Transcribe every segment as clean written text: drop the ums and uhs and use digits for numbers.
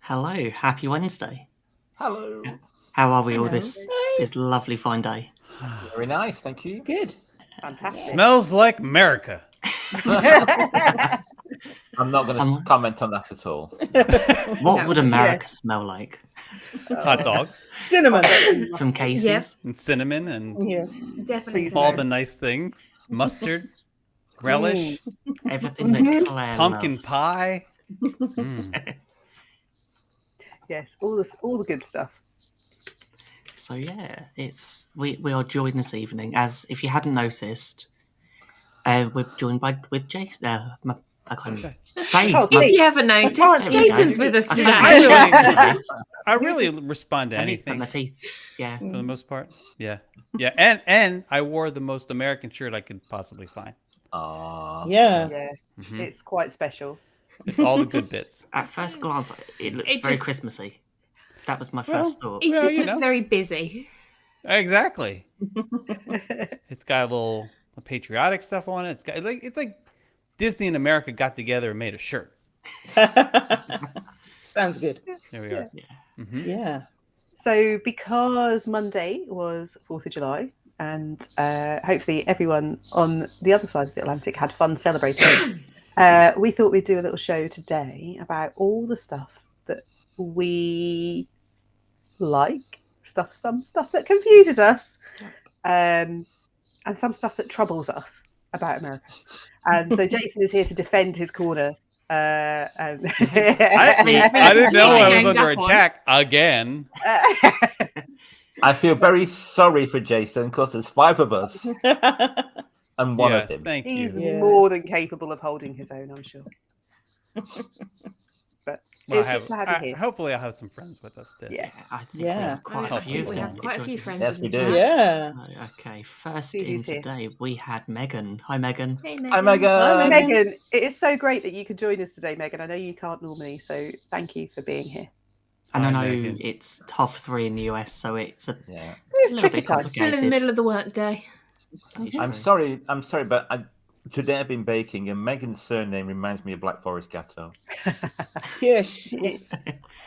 Hello, happy Wednesday. Hello. How are we all Hello. this lovely fine day? Very nice, thank you. Good. Fantastic. Smells like America. I'm not going to comment on that at all. What would America smell like? Hot dogs Cinnamon. From Casey's? Yep. and cinnamon and Yeah. Definitely. all the nice things. Mustard, relish, Everything that Claire pumpkin loves. pie. Mm. Yes, all the good stuff. So yeah, we are joined this evening. As if you hadn't noticed, we're joined with Jason. I can't say. If you haven't noticed, There we go. Jason's with us I today. can't- I really respond to I need to put anything my teeth. Yeah. for the most part. Yeah. And I wore the most American shirt I could possibly find. Yeah. Yeah, Mhm. it's quite special. It's all the good bits. At first glance, it looks It very just- Christmassy. That was my first thought. It Well, just you looks know. very busy. Exactly. It's got a little patriotic stuff on it. It's like Disney and America got together and made a shirt. Sounds good. There we are. Yeah. Mhm. Yeah. So, because Monday was 4th of July, and hopefully everyone on the other side of the Atlantic had fun celebrating, we thought we'd do a little show today about all the stuff that we like, some stuff that confuses us, and some stuff that troubles us about America. And so Jason is here to defend his corner. And I didn't know I was under attack again. I feel very sorry for Jason because there's 5 of us and one of Yes, him. thank He's you. Yeah. more than capable of holding his own, I'm sure. But Well, it's good to have you here. hopefully I'll have some friends with us today. Yeah. I think we Yeah. have quite a I few. think of we them have quite a few joining. friends. Yes, we do. Yeah. Okay, first See in who's here. today we had Megan. Hi, Megan. Hey, Hi, Megan. Hi, Megan. Megan, it is so great that you could join us today, Megan. I know you can't normally, so thank you for being here. And I Hi, know Megan. it's 3:30 in the US, so it's a Yeah. It's little tricky bit time. complicated. Still in the middle of the workday. I'm sorry, but today I've been baking and Megan's surname reminds me of Black Forest Gatto. Yes. Yes.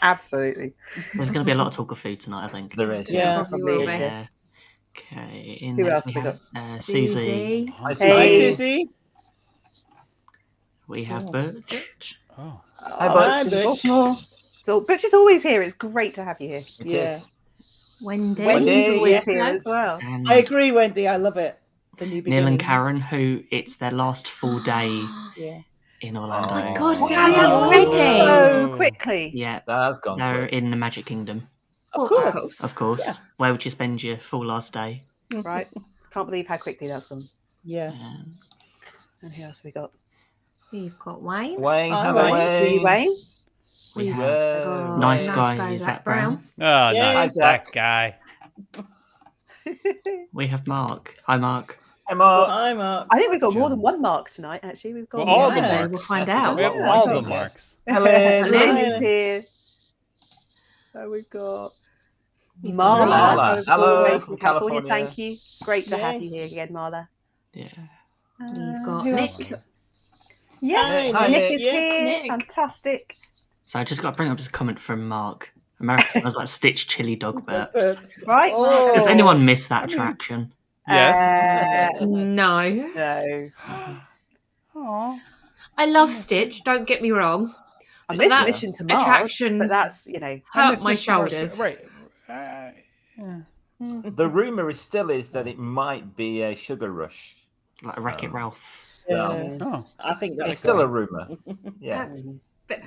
Absolutely. There's going to be a lot of talk of food tonight, I think. There is. Yeah. Probably will be. Yeah. Okay. In Who next else we we have got? Susie. Hi, Hi, Hey. Susie. We have Oh. Butch. Oh, Hi, Hi, Butch. Butch. So Butch is always here. It's great to have you here. It Yeah. is. Wendy. Wendy. Wendy's always yes. here as well. And I agree, Wendy. I love it. The new Neil beginnings. and Karen, who it's their last full day Yeah. in Orlando. Oh my God, is it Wow. already? So quickly. Yeah, That's gone they're quick. in the Magic Kingdom, Of course. of course. Yeah. Where would you spend your full last day? Right. Can't believe how quickly that's gone. Yeah. Um, And who else have we got? We've got Wayne. Wayne, Hi, hello, Wayne. Wayne. we We've have Whoa. nice guy Zach Zach Brown. oh Yay, nice. Zach. That guy. We have Mark. Hi, Mark. Hi, Mark. I'm up. I think we've got more than Jones. one Mark tonight, actually. We've got Well, all Yeah. the We'll marks. find Yes, out. We have Yeah, all I the got marks. Helen. Lynn Hi. is here. So we've got We've got Marla. Marla. All Hello the way from California. Thank you. Great to have Yay. you here again, Marla. Yeah. We've got who Nick. else we got? Yeah, Hi, Nick Nick. is here. Nick. Fantastic. So I just got to bring up this comment from Mark. America smells like Stitch chili dog burps. Burps. Right? Oh. Does anyone miss that I mean- attraction? Yes. No. No. Oh. I love Stitch, don't get me wrong. I But miss that Mission to Mars, attraction but that's, hurt my shoulders. Right. Yeah. The rumor is that it might be a sugar rush. Like Wreck-It Ralph. Yeah. Oh. I think that's It's still a right. rumor. Yeah. That's,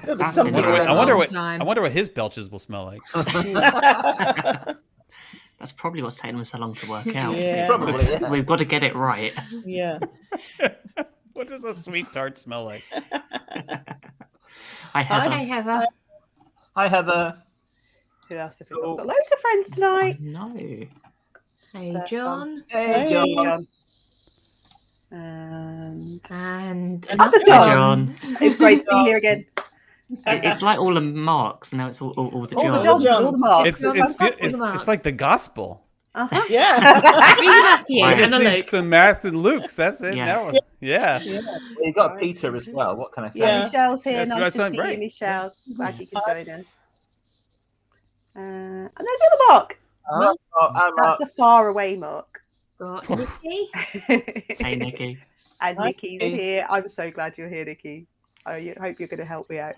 There'll be That's something been around I wonder that. what time. I wonder what his belches will smell like. That's probably what's taken them so long to work out. Yeah. Probably, yeah. We've got to get it right. Yeah. What does a sweet tart smell like? I have. Hey, Heather. Hi, Heather. Who else have we got? We've got loads of friends tonight. No. Hey, So, John. Hey, Hey. John. And And another Hi, John. John. It's great to be here again. It's like all the marks, and now it's all the All the Johns. Johns, all the Marks. It's like the gospel. Uh-huh. Yeah. Matthew Right. Just and a need Luke. some Matt and Luke's. That's it. Yeah. Now, yeah. You got Peter as well. What can I say? Yeah. Michelle's here. That's Nice right, to see right. you, Michelle. Glad you could join us. And there's the other Mark. That's the far away Mark. Got Nikki. Say Nikki. And Hi, Nikki's Nikki. here. I'm so glad you're here, Nikki. I hope you're going to help me out.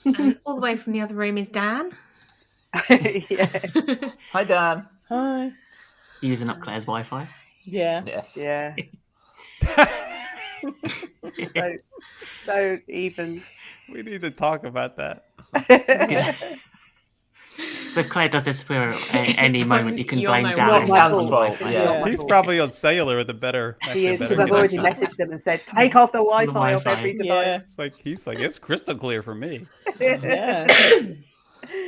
And all the way from the other room is Dan. Yeah. Hi, Dan. Hi. Using up Claire's Wi-Fi. Yeah. Yes. Yeah. So even. We need to talk about that. So if Claire does disappear at any moment, you can You'll blame know Dan. Not my Dan's fault. fault, It's yeah. not my He's fault. probably on cellular with a better. He actually a is, better because I've already connection. messaged them and said, take off the Wi-Fi off Wi-Fi. every device. Yeah. He's like, it's crystal clear for me. Yeah.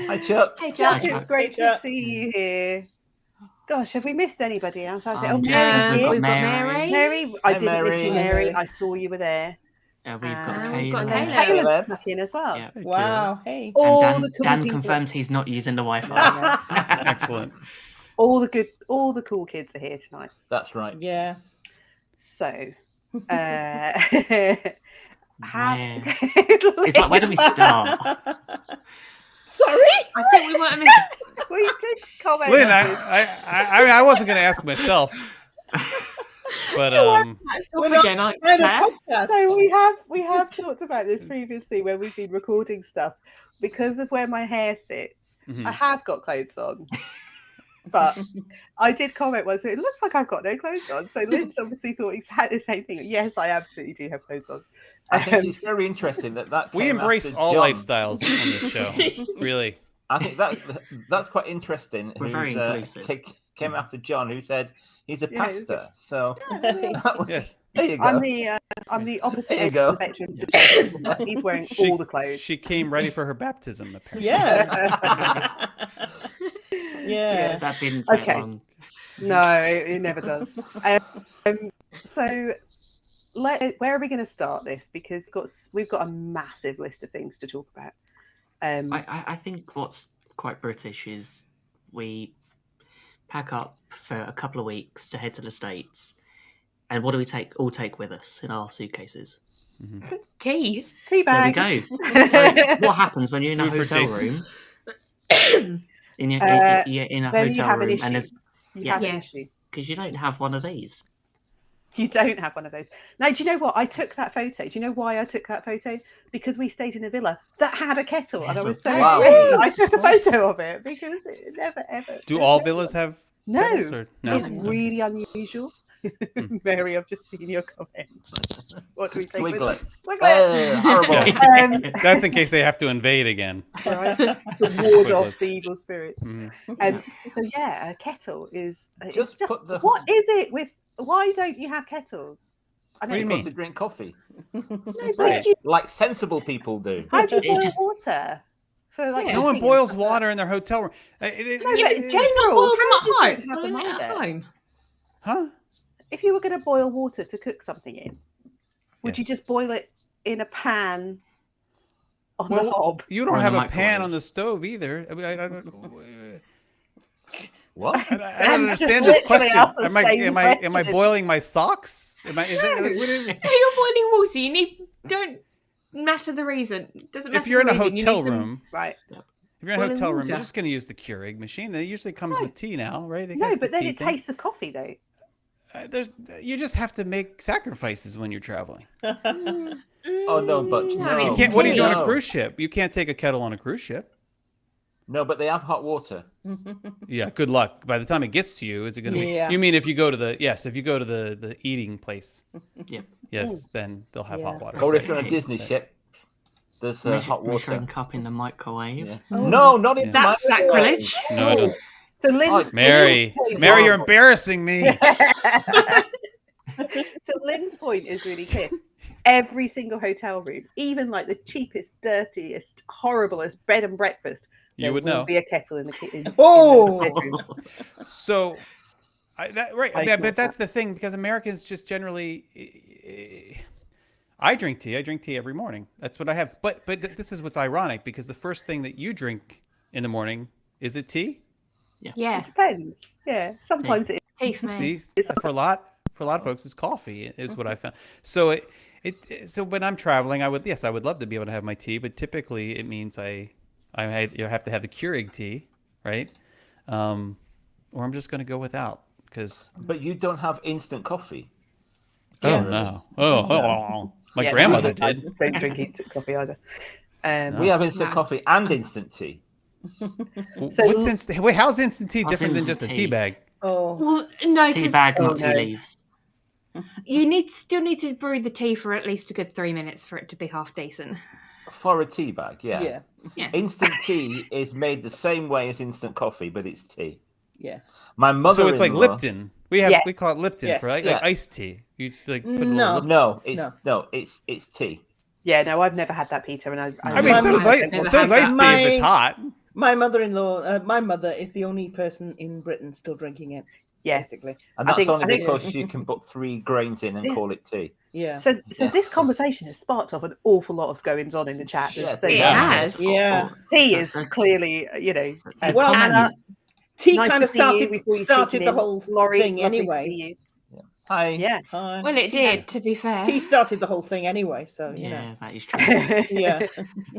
Hi, Chuck. Hey, Jack, Jack. Hi, it's great Hey, Jack. to see you here. Gosh, have we missed anybody else? I said, We've Mary. got Mary. Mary, I Hi, didn't miss Mary. you, Hi, Mary. Mary. I saw you were there. We've got we've got Caleb. Caleb. Caleb snuck in as well. Yeah. Wow. Hey. All And the cool Dan people. confirms he's not using the Wi-Fi. Excellent. All the cool kids are here tonight. That's right. Yeah. So, Where? have It's like, where do we start? Sorry. I think we might have missed. we did comment. Lynn, on this. I wasn't going to ask myself, but Again, We're Claire. not podcast. So we have talked about this previously when we've been recording stuff. Because of where my hair sits, Mhm. I have got clothes on. But I did comment once, it looks like I've got no clothes on. So Lynn's obviously thought exactly the same thing. Yes, I absolutely do have clothes on. I think it's very interesting that we came embrace after all John. lifestyles on this show. Really. I think that's quite interesting. We're very inclusive. Came after John, who said he's a Yeah, pastor. So that was, Yes. there you go. I'm the opposite There you end go. of the spectrum to Jason. He's wearing all the clothes. She came ready for her baptism, apparently. Yeah. Yeah. That didn't take Okay. long. No, it never does. So, where are we going to start this? Because we've got a massive list of things to talk about. I think what's quite British is we pack up for a couple of weeks to head to the States. And what do we all take with us in our suitcases? Tea. Tea There we bag. go. So what happens when you're in a Food for hotel Jason. room? You're in a Then you hotel have an room, issue. and there's You have an Yeah. issue. because you don't have one of these. You don't have one of those. Now, do you know what? I took that photo. Do you know why I took that photo? Because we stayed in a villa that had a kettle, and I Yes, was of so course. excited that I took a photo of it because it never ever. Do all villas have No, kettles, or no? it's really unusual. Mary, I've just seen your comment. What do we think? Twiglet. Twiglet. Horrible. Yeah. That's in case they have to invade again. Right, to ward off Twiglets. the evil spirits. Mhm. And so, yeah, a kettle is it's Just put the- What is it with? Why don't you have kettles? I What do you know. mean? Because they drink coffee, No, Right. but like sensible people do. how do you It boil just- water? For like Yeah. No one cooking boils and stuff like water in their hotel room. No, but in It's- general, Boil them at houses home. don't have Boil them them at either. home. Huh? If you were going to boil water to cook something in, would you Yes. just boil it in a pan on the Well, hob? You Or don't in have the a pan microwave. on the stove either. I mean, I don't What? I don't I'm understand just this question. literally asked the Am I same question. boiling my socks? Am I? Is it? Like, what is, You're boiling water. You need. Don't matter the reason. Doesn't matter. if you're in the a reason. You hotel need some- room, Right. if you're in a boiling hotel room, you're water. just going to use the Keurig machine. That usually comes No. with tea now, right? It No, has but the then tea it thing. tastes of coffee, though. You just have to make sacrifices when you're traveling. Oh, no, but Mm, no. You it's can't. What do you do on a No. cruise ship? You can't take a kettle on a cruise ship. No, but they have hot water. Yeah, good luck. By the time it gets to you, is it going to be? Yeah. You mean if you go to the eating place? Yep. Yes, then they'll have hot Yeah. water. Or if you're on a Disney ship, there's hot water. Measuring cup in the microwave. Yeah. Oh. No, not in That's the microwave. sacrilege. No, I don't. So Lynn's, Mary, Mary, you're embarrassing me. so Lynn's point is really clear. Every single hotel room, even like the cheapest, dirtiest, horriblest bed and breakfast, You there would will know. be a kettle in the kitchen. Oh. So, right, I yeah, feel but that's the thing because Americans just generally. I drink tea. I drink tea every morning. That's what I have. But this is what's ironic because the first thing that you drink in the morning is it tea. Yeah. Depends. Yeah, sometimes it Tea for me. See, for a lot of folks, it's coffee. Is what I found. So so when I'm traveling, I would love to be able to have my tea, but typically it means I You have to have the Keurig tea, right? Or I'm just going to go without because. But you don't have instant coffee. Oh no! Oh. My Yeah, grandmother I did. don't drink instant coffee either. We have instant No. coffee and instant tea. What's instant? Wait, how's instant tea What's different than instant just a tea? tea bag? Oh, Well, no, Tea 'cause bag, not Oh, tea no. leaves. you still need to brew the tea for at least a good 3 minutes for it to be half decent. For a tea bag, yeah. yeah, Yeah. Instant tea is made the same way as instant coffee, but it's tea. yeah. My mother. So it's like Lipton. We call it Lipton Yes. for like Yeah. iced tea. You just like put a No. little. It's tea. Yeah, no, I've never had that, Peter. And I mean, My so is mother- iced tea if it's hot. My mother-in-law, my mother is the only person in Britain still drinking it. Yes. Basically, And I that's think- only I think- because you can put 3 grains in and Yeah. call it tea. yeah, So Yeah. this conversation has sparked off an awful lot of goings on in the chat. There's Yes, so it much. has. Yeah. Tea is clearly, a Well, Anna, tea nice kind to of see you started before you started speak the in. whole Laurie, thing lovely to anyway. see you. Hi. Yeah. Well, it Tea- did, to be fair. Tea started the whole thing anyway, so you Yeah, know. that is true. Yeah.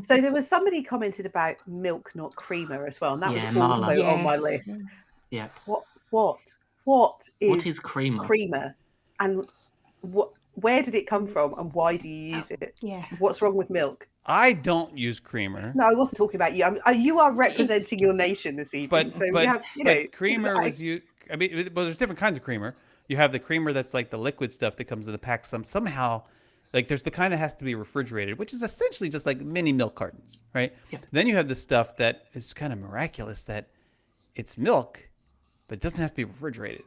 So there was somebody commented about milk, not creamer, as well, and that Yeah, was also Marla. on my Yes. list. Yeah. What is What is creamer? creamer, and where did it come from, and why do you use it? Yeah. What's wrong with milk? I don't use creamer. No, I wasn't talking about you. You are representing your nation this evening. But so we have, creamer I- was you. I mean, well, there's different kinds of creamer. You have the creamer that's like the liquid stuff that comes in the pack. Somehow, like there's the kind that has to be refrigerated, which is essentially just like mini milk cartons, right? Yep. Then you have the stuff that is kind of miraculous that it's milk, but it doesn't have to be refrigerated.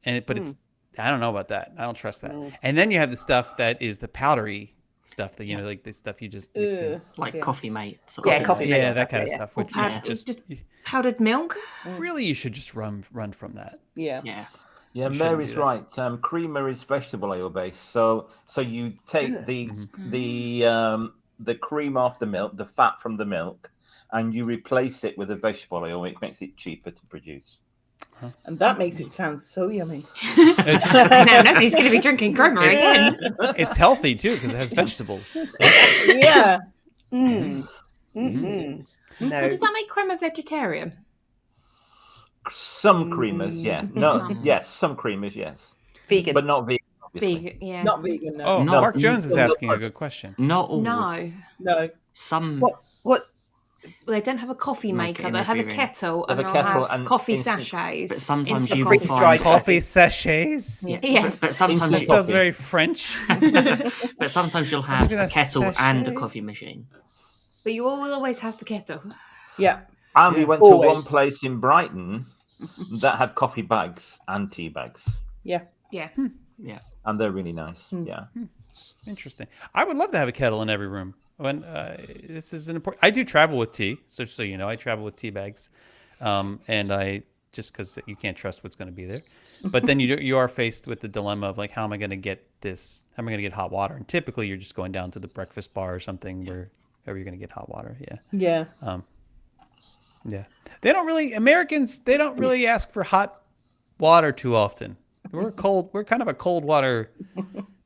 But it's I don't know about that. I don't trust that. And then you have the stuff that is the powdery stuff that like the stuff you just mix in. Like yeah. Coffee Mate. Sort Yeah, of Coffee thing. Mate. Yeah, that kind of Yeah. stuff. Which Or you should just powdered milk. really you should just run from that. Yeah. Yeah. Yeah, You shouldn't Mary's do that. right. Creamer is vegetable oil based, so you take the cream off the milk, the fat from the milk, and you replace it with a vegetable oil, which makes it cheaper to produce. And that makes it sound so yummy. Now nobody's going to be drinking creamer again. It's healthy too because it has vegetables. Yeah. Mm. Mhm. No. So does that make creamer vegetarian? Some creamers, yeah. No, yes, some creamers, yes. Vegan? But not vegan, obviously. Vegan, yeah. Not vegan, no. Oh, No, Mark Jones is no, asking a good question. Not all. No. No. Some. What? Well, they don't have a coffee Make it maker. in They a have a vegan. kettle They and have a they'll kettle have and coffee instant- sachets. But sometimes instant you will coffee find. sachets. Coffee sachets. Yeah. Yes. But sometimes Instant That you, sounds coffee. very French. but sometimes you'll have gonna a kettle and a sachet. coffee machine. But you will always have the kettle. Yeah. And we Yeah. went to Always. one place in Brighton that had coffee bags and tea bags, Yeah. Yeah. Yeah. and they're really nice. Hmm. Yeah. Interesting. I would love to have a kettle in every room. When this is an important. I do travel with tea, so just so you know, I travel with tea bags, and I just because you can't trust what's going to be there. But then you are faced with the dilemma of like, how am I going to get this? How am I going to get hot water? And typically, you're just going down to the breakfast bar or something where you're going to get hot water. Yeah. Yeah. Yeah. They don't really Americans. They don't really ask for hot water too often. We're kind of a cold water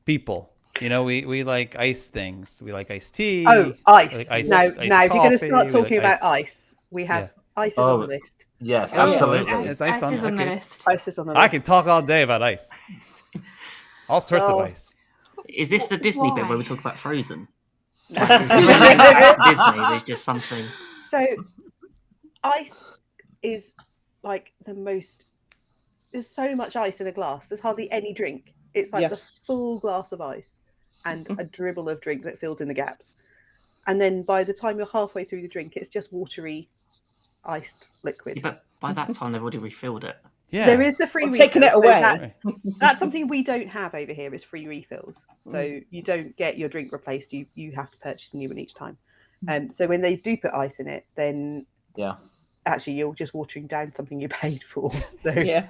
people. You know, we like ice things. We like iced tea. Oh, ice. Like ice- now, iced if you're going to coffee, start we talking like about ice. ice, we have ice is Oh. on the list. Yes, Oh, yes. absolutely. Is ice on? Ice is on the Okay. list. Ice is on the I list. can talk all day about ice. All sorts of Oh. ice. Is this the Disney bit Why? where we talk about Frozen? Is this the link back to Disney? There's just something. So, ice is like the most. There's so much ice in a glass. There's hardly any drink. It's like Yeah. the full glass of ice and a dribble of drink that fills in the gaps. And then by the time you're halfway through the drink, it's just watery, iced liquid. Yeah, but by that time, they've already refilled it. Yeah. There is the free Or taking refill, it away. That's something we don't have over here is free refills. So you don't get your drink replaced. You have to purchase a new one each time. So when they do put ice in it, then Yeah. actually you're just watering down something you paid for. So Yeah.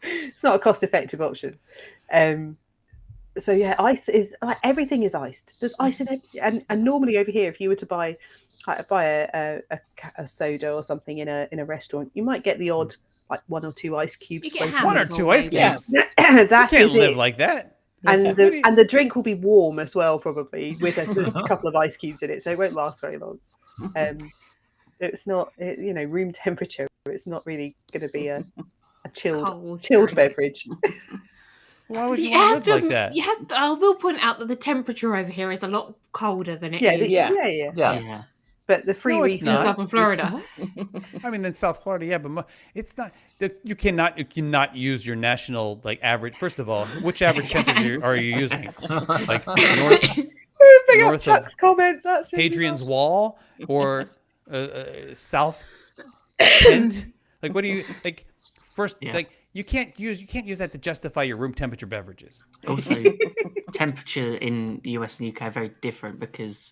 it's not a cost-effective option. So yeah, ice is like everything is iced. There's ice in it, and normally over here, if you were to buy a soda or something in a restaurant, you might get the odd like 1 or 2 ice cubes. You get floating. One or two ice Yeah. cubes. You That can't is live it. like that. And Yeah. the drink will be warm as well, probably with a couple of ice cubes in it, so it won't last very long. It's not, room temperature. It's not really going to be a chilled drink. beverage. Why would you want to live like that? I will point out that the temperature over here is a lot colder than it Yeah, is Yeah. But the free No, it's in not. southern Florida. I mean, in South Florida, yeah, but it's not. You cannot use your national average. First of all, which average temperature are you using? Like north of comment. That's Hadrian's Wall or South Kent? Like, what do you like? First, you can't use that to justify your room temperature beverages. Also, temperature in US and UK are very different because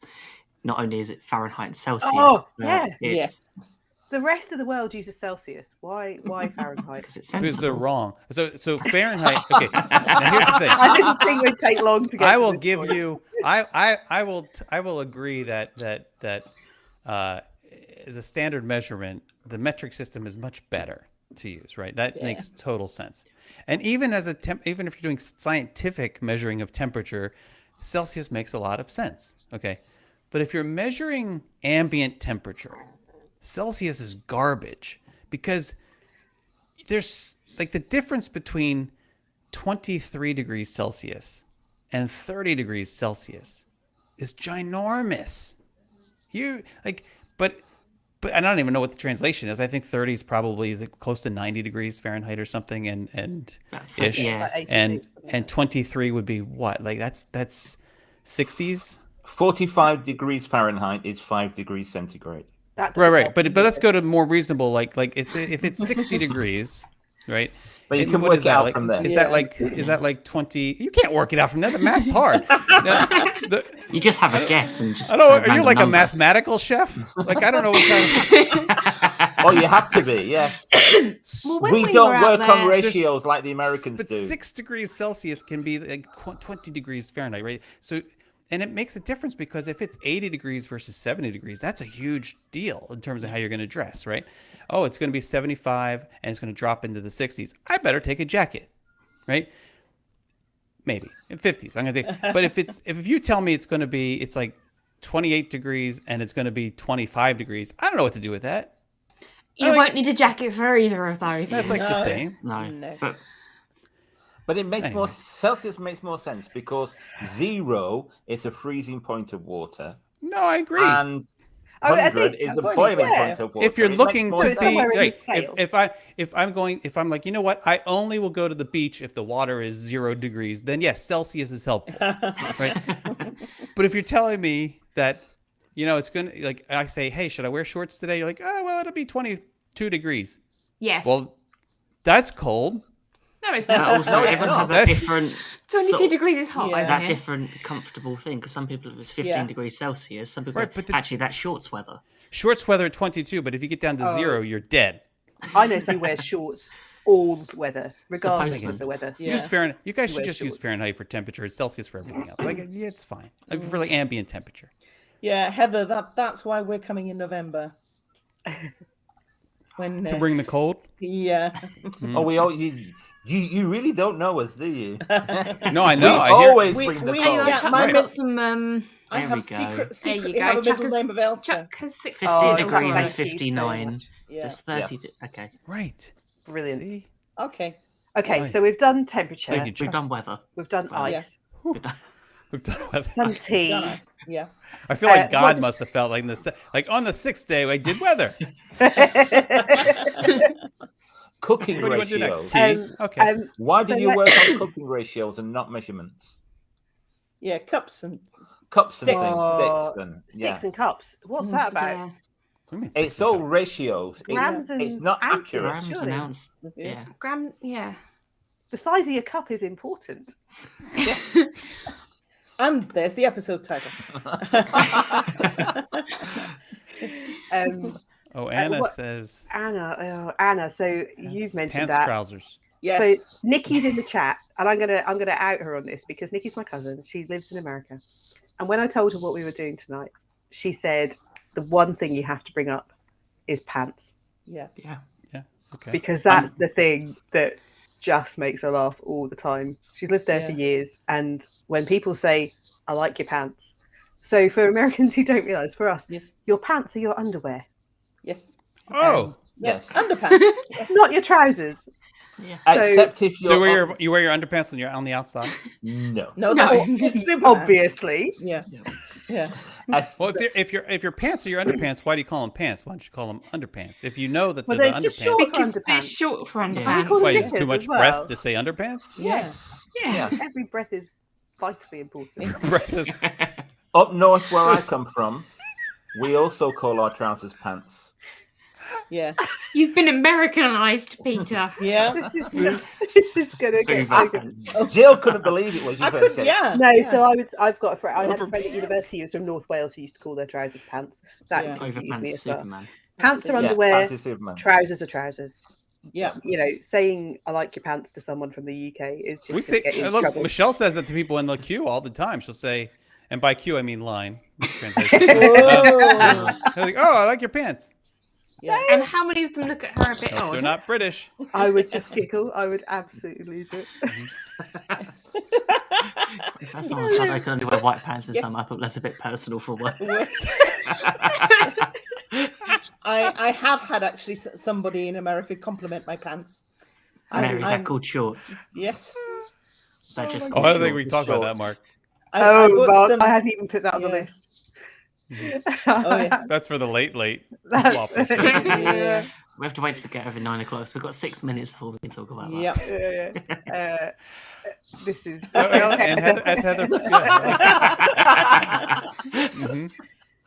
not only is it Fahrenheit and Celsius, it's the rest of the world uses Celsius. Why Fahrenheit? because it's Because sensible. they're wrong. So Fahrenheit. Okay. Now here's the thing. I didn't think it would take long to get. I to will this give point. you. I will agree that as a standard measurement, the metric system is much better to use. Right. That makes total sense. And even even if you're doing scientific measuring of temperature, Celsius makes a lot of sense. Okay. But if you're measuring ambient temperature, Celsius is garbage because there's the difference between 23 degrees Celsius and 30 degrees Celsius is ginormous. But I don't even know what the translation is. I think 30 is probably close to 90 degrees Fahrenheit or something and ish. Yeah. And 23 would be what? That's 60s? 45 degrees Fahrenheit is 5 degrees centigrade. Right. But let's go to more reasonable. If it's 60 degrees, right? But you can work it out from there. Is that like 20? You can't work it out from there. The math's hard. You just have a guess and just. I don't know. say Are you random like a number. mathematical chef? I don't know what kind of. Oh, you have to be, yes. Well, when We we don't were out work on there- ratios like the Americans But do. 6 degrees Celsius can be 20 degrees Fahrenheit, right? So, and it makes a difference because if it's 80 degrees versus 70 degrees, that's a huge deal in terms of how you're going to dress, right? Oh, it's going to be 75 and it's going to drop into the 60s. I better take a jacket, right? Maybe in 50s. I'm going to take. But if you tell me it's like 28 degrees and it's going to be 25 degrees, I don't know what to do with that. You won't need a jacket for either of those. That's the same. No. But it makes Anyway. Celsius makes more sense because 0 is a freezing point of water No, I agree. and I 100 think is a that's boiling yeah. point of water. If you're It looking makes to more be sense. somewhere in like, the scale. if I'm like, you know what, I only will go to the beach if the water is 0 degrees, then yes, Celsius is helpful, right? But if you're telling me that, it's gonna I say, hey, should I wear shorts today? You're like, oh well, it'll be 22 degrees. Yes. Well, that's cold. no, it's But not. also, it's everyone not. has a That's- different. 22 sort of- degrees is hot Yeah. over that here. different comfortable thing because some people it's 15 Yeah. degrees Celsius. Some people Right, but actually that's shorts weather. Shorts weather at 22, but if you get down to 0, you're dead. I know who wears shorts all the weather, regardless postman. of the weather. Yeah. Use Fahrenheit. You guys should Wear just use shorts. Fahrenheit for temperature and Celsius for everything else. It's fine. For ambient temperature. Yeah, Heather, that's why we're coming in November. When To bring the cold? yeah, Oh, you really don't know us, do you? No, I We know. I hear. always We- bring the we- cold. yeah, Chuck, my I've mid- got some. I There have we go. secret. There you Secretly go. have a Chuck middle has- name of Elsa. Chuck has fixed 15 Oh, degrees right. is 59. Yeah. So it's 30. Okay. Right. Brilliant. See? Okay. Okay, Right. so we've done temperature, Thank you, We've Chuck. done weather. we've done Wow. ice, Yes. We've done. We've done weather. done tea. Nice. Yeah. I feel like Uh, God what- must have felt like on the 6th day I did weather. Cooking What do you want to do ratios. next? Tea. Okay. Why did So you let- work on cooking ratios and not measurements? Yeah, cups and Cups and Sticks. things, Oh, sticks and Sticks and cups. What's that about? Yeah. What do you mean It's 6 all and cup? ratios. Grams and It's not ounces. accurate. Grams and surely. ounce. Yeah. Gram, yeah. The size of your cup is important. and there's the episode title. Oh, Anna what- says Anna. So you've mentioned pants, that. trousers. Yes. So Nikki's in the chat, and I'm gonna out her on this because Nikki's my cousin. She lives in America, and when I told her what we were doing tonight, she said the one thing you have to bring up is pants yeah. Yeah. Okay. because that's the thing that just makes her laugh all the time. She's lived there for Yeah. years, and when people say, "I like your pants," So for Americans who don't realise, for us, Yes. your pants are your underwear, Yes. Oh, Yes. Yes. Underpants. not your trousers. Yes. Except if you're so you wear your underpants and you're on the outside. no. No, No. that's Superman. Obviously. Yeah. Yeah. Well, if your pants are your underpants, why do you call them pants? Why don't you call them underpants? If you know that Well, they're there's the just underpants, short Because they're underpants. short for Yeah. underpants. call why them is it too knickers much as breath well. to say underpants? Yeah. Yeah. Every breath is vitally important. Breath is Up north where I come from, we also call our trousers pants. Yeah. You've been Americanized, Peter. Yeah. This is gonna get so good. Overpants. Jill couldn't believe it when she I first could, came. yeah. No, yeah. so I've got a friend. I had a friend at Overpants. university who was from North Wales who used to call their trousers pants. That Yeah. confused me Overpants as well. Superman. Pants are Yeah, underwear. Pants is Superman. Trousers are trousers. Yeah. You know, saying "I like your pants" to someone from the UK is just we gonna say. get you in Look, trouble. Michelle says that to people in the queue all the time. She'll say, and by queue I mean line translation. Oh. They're like, oh, I like your pants. Yeah. And how many of them look at her a bit Nope, odd? they're not British. I would just giggle. I would absolutely lose it. If that's someone said I can only wear white pants in Yes. summer, I thought that's a bit personal for work. I have had actually somebody in America compliment my pants. Mary, they're I'm- called shorts. Yes. They're just my Oh, called I don't think we shorts. can talk about that, Mark. I Oh, bought Mark, some- I hadn't even put that on the Yeah. list. Oh, yes. That's for the late That's- waffle show. Yeah. We have to wait to get over 9 o'clock, so we've got 6 minutes before we can talk about that. Yep. Yeah. This is. And Heather, as Heather. Yeah. Mhm.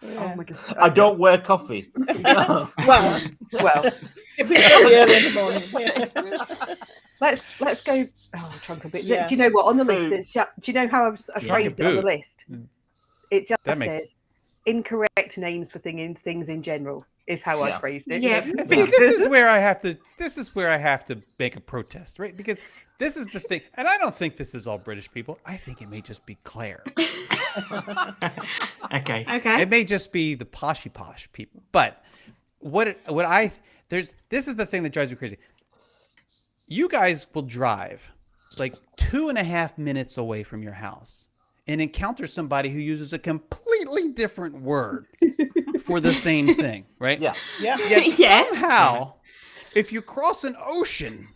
Oh my god. I don't wear coffee. No. Well, Well, if it's very early in the morning. Yeah. let's go. Oh, trunk a bit. Yeah. Do you know what on the list? Boo. It's just, do you know how I phrased it on the Boo. list? It just That makes- says incorrect names for things in general is how I Yeah. phrased it. Yeah. And see, this is where I have to make a protest, right? Because this is the thing, and I don't think this is all British people. I think it may just be Claire. Okay. Okay. It may just be the posh people. But this is the thing that drives me crazy. You guys will drive like 2.5 minutes away from your house and encounter somebody who uses a completely different word for the same thing, right? Yeah. Yeah. Yet Yeah. somehow, if you cross an ocean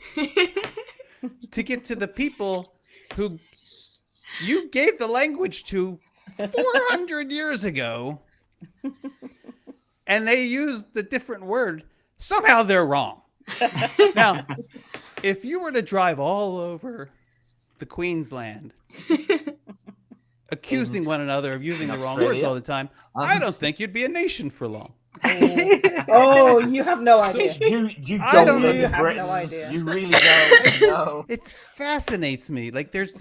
to get to the people who you gave the language to 400 years ago, and they used the different word, somehow they're wrong. Now, if you were to drive all over the Queensland, accusing one another of using the wrong words Australia. all the time, I don't think you'd be a nation for long. Oh, you have no idea. You I don't don't live You in have Britain. no idea. You really don't. No. It fascinates me. Like there's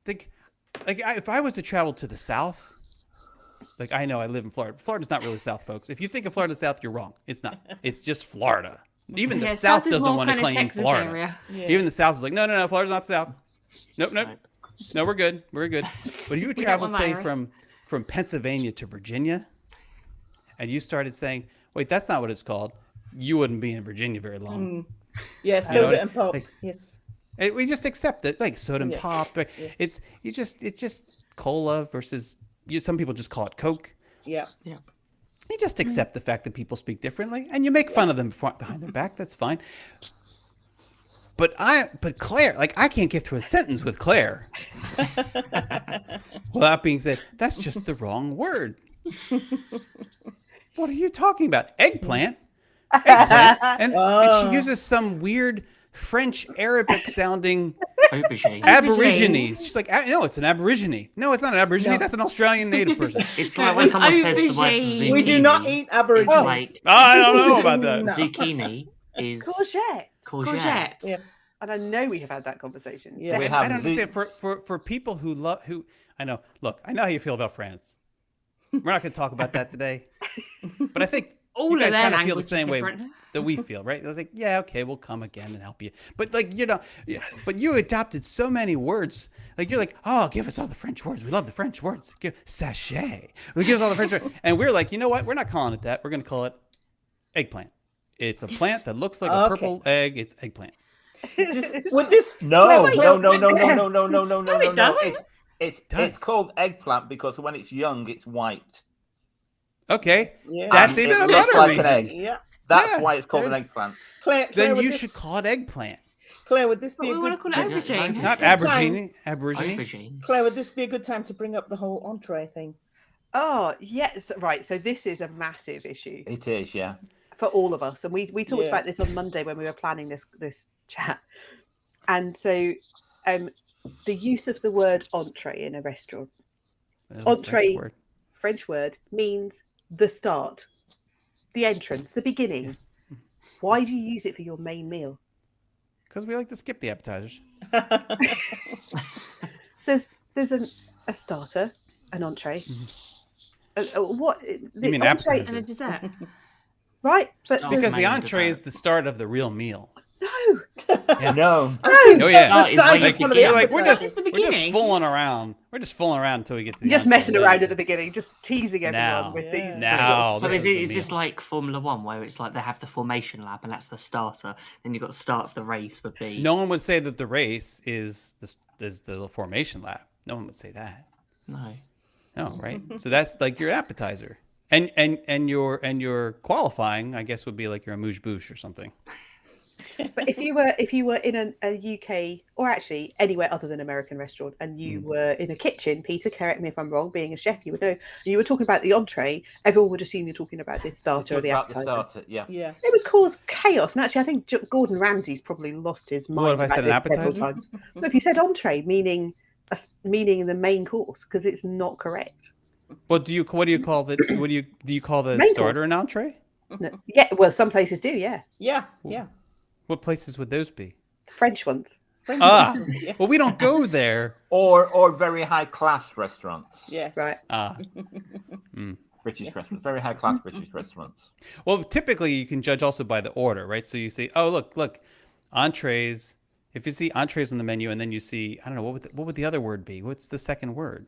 if I was to travel to the South, like I know I live in Florida. Florida's not really South, folks. If you think of Florida South, you're wrong. It's not. It's just Florida. Even the Yeah, South is doesn't more want to kind of claim Texas Florida. area. Yeah. Even the South is like, no, Florida's not South. Nope. Right. No, we're good. We're good. But if you would We don't travel, want say, Myra. from Pennsylvania to Virginia, and you started saying, wait, that's not what it's called, you wouldn't be in Virginia very long. Yeah, I know soda it- and pop. like- Yes. We just accept it, like soda and Yes. pop. It's just cola versus some people just call it Coke. Yeah. You just accept the fact that people speak differently, and you make fun of them behind their back. That's fine. But Claire, like I can't get through a sentence with Claire. Well, that being said, that's just the wrong word. What are you talking about? Eggplant. And she uses some weird French Arabic sounding Aubergine. Aborigines. She's like, no, it's an Aborigine. No, it's not an Aborigine. No. That's an Australian native person. It's like when someone says the word Aubergine. zucchini. We do not eat It's Aborigines. like I don't know about that. No. zucchini is Courgette. courgette. Yes. And I know we have had that conversation. Yeah. We I have don't understand for people who I know. Look, I know how you feel about France. We're not going to talk about that today, but I think All you of guys their kind of feel the language is same way different. that we feel, right? I was like, yeah, okay, we'll come again and help you. But like, but you adopted so many words. Like you're like, oh, give us all the French words. We love the French words. Sachet. Give us all the French words. And we're like, you know what? We're not calling it that. We're going to call it eggplant. It's a plant that looks like a Okay. purple egg. It's eggplant. Just with this. No, Wait, no, wait, no, wait. no, no, no, no, no, no, no, no, it no. doesn't. It's called eggplant because when it's young, it's white. Okay, Yeah. that's And even it a looks better like reason. an egg. Yeah. That's Yeah, why it's called an there- eggplant. Claire, Then would you this, should call it eggplant, Claire, would this But be we a want to good, call it good aubergine. not Good Aborigine. Aborigine. Aubergine. Claire, would this be a good time to bring up the whole entree thing? Oh, yes. Right. So this is a massive issue It is, yeah. for all of us. And we talked Yeah. about this on Monday when we were planning this chat. And so the use of the word entree in a restaurant, entree, French word, means the start, the entrance, the beginning. Why do you use it for your main meal? Because we like to skip the appetizers. There's a starter, an entree. What the mean entree, appetizer? And a dessert. right? But Start Because with the main entree is dessert. the start of the real meal. no, Yeah. No. I've seen Oh, yeah. the Start is size when of you some of begin. the We're like we're appetizers. just the we're just beginning. fooling around. We're just fooling around until we get to the just entree. messing Then around it's- at the beginning, just teasing everyone Now. with these. Now. So this is the this meal. like Formula One, where it's like they have the formation lap and that's the starter? Then you've got the start of the race would be No one would say that the race is the formation lap. No one would say that. no. No, right? So that's like your appetizer. And your qualifying, I guess, would be like your amuse bouche or something. But if you were in a UK or actually anywhere other than American restaurant and you were in a kitchen, Peter, correct me if I'm wrong, being a chef, you would know. And you were talking about the entree, everyone would assume you're talking about the starter or Talk the about the appetizer. starter, yeah. Yeah. It would cause chaos. And actually, I think Gordon Ramsay's probably lost his mind. What if I about said an this several appetizer? times. No, if you said entree, meaning the main course, because it's not correct. What do you call the do you call the Main starter course. an entree? No. Yeah, well, some places do. Yeah, Yeah. Yeah. What places would those be? French ones. Ah, Yes. well, we don't go there. Or very high class restaurants. Yes. Right. Ah, British restaurants. Very high class British restaurants. well, typically you can judge also by the order, right? So you see, oh look, entrees. If you see entrees on the menu, and then you see, I don't know, what would the other word be? What's the second word?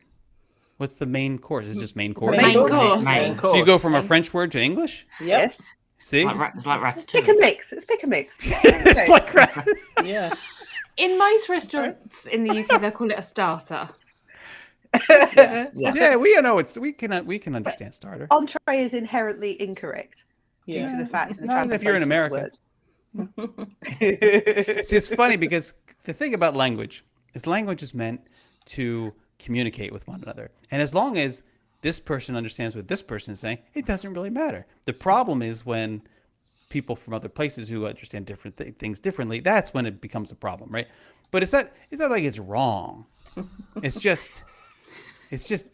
What's the main course? Is it just main course? Main course. Main course. So you go from a French word to English? Yep. Yes. See, It's like Pick a ratatouille. mix. It's pick a mix. it's like crap. Yeah. In most restaurants in the UK, they call it a starter. Yeah, we know we can understand starter. Entree is inherently incorrect due Yeah. to the fact of the Not if you're in translation of America. the word. See, it's funny because the thing about language is meant to communicate with one another. And as long as this person understands what this person is saying, it doesn't really matter. The problem is when people from other places who understand different things differently, that's when it becomes a problem, right? But it's not like it's wrong. It's just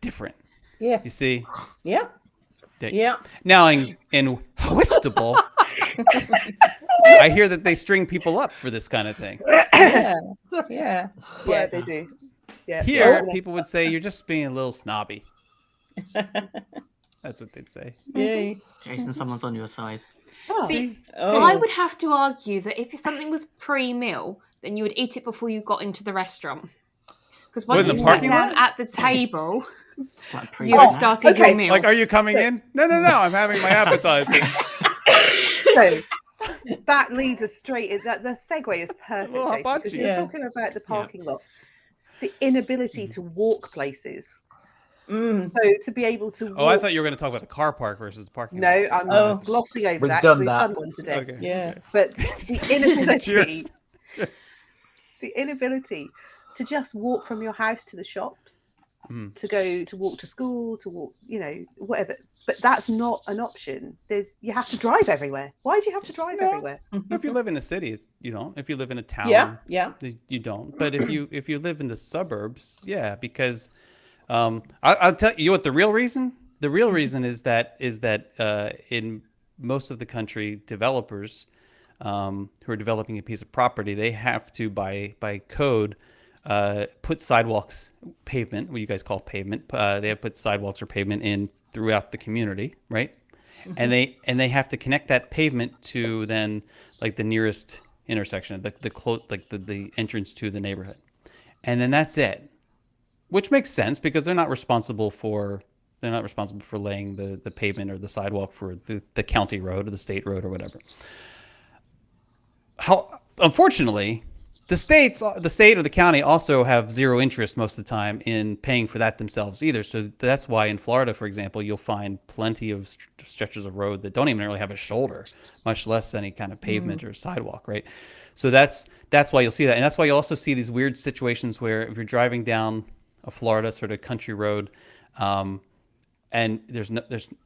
different. Yeah. You see? Yeah. That- Yeah. Now in Whistable, I hear that they string people up for this kind of thing. Yeah. Yeah. Yeah, they do. Yeah. Here, people would say you're just being a little snobby. That's what they'd say. Yeah. Jason, someone's on your side. Oh. See, Oh. I would have to argue that if something was pre-meal, then you would eat it before you got into the restaurant. Because What, once in the you sat parking down lot? at the table, It's like you have pre-snack. started okay. your meal. Like, are you coming in? No, I'm having my appetizer. So that leads us straight. The segue is perfect Well, Jason, because hibachi. you're Yeah. talking about the parking lot, the inability to walk places. Mm. So to be able to walk, Oh, I thought you were going to talk about the car park versus the parking no, lot. I'm Oh. glossing over We've that. done We've that. done one today. Okay. Yeah. But the inability, Cheers. the inability to just walk from your house to the shops, to walk to school, to walk, whatever. But that's not an option. You have to drive everywhere. Why do you have to drive No. everywhere? If you live in a city, you don't. If you live in a town, Yeah. Yeah. you don't. But if you live in the suburbs, yeah, because I'll tell you what the real reason. The real reason is that in most of the country, developers who are developing a piece of property, they have to by code put sidewalks, pavement, what you guys call pavement. They have put sidewalks or pavement in throughout the community, right? And they have to connect that pavement to then like the nearest intersection, the entrance to the neighborhood, and then that's it. Which makes sense because they're not responsible for laying the pavement or the sidewalk for the county road or the state road or whatever. Unfortunately, The state or the county also have zero interest most of the time in paying for that themselves either. So that's why in Florida, for example, you'll find plenty of stretches of road that don't even really have a shoulder, much less any kind of pavement or sidewalk, right? So that's why you'll see that. And that's why you'll also see these weird situations where if you're driving down a Florida sort of country road, and there's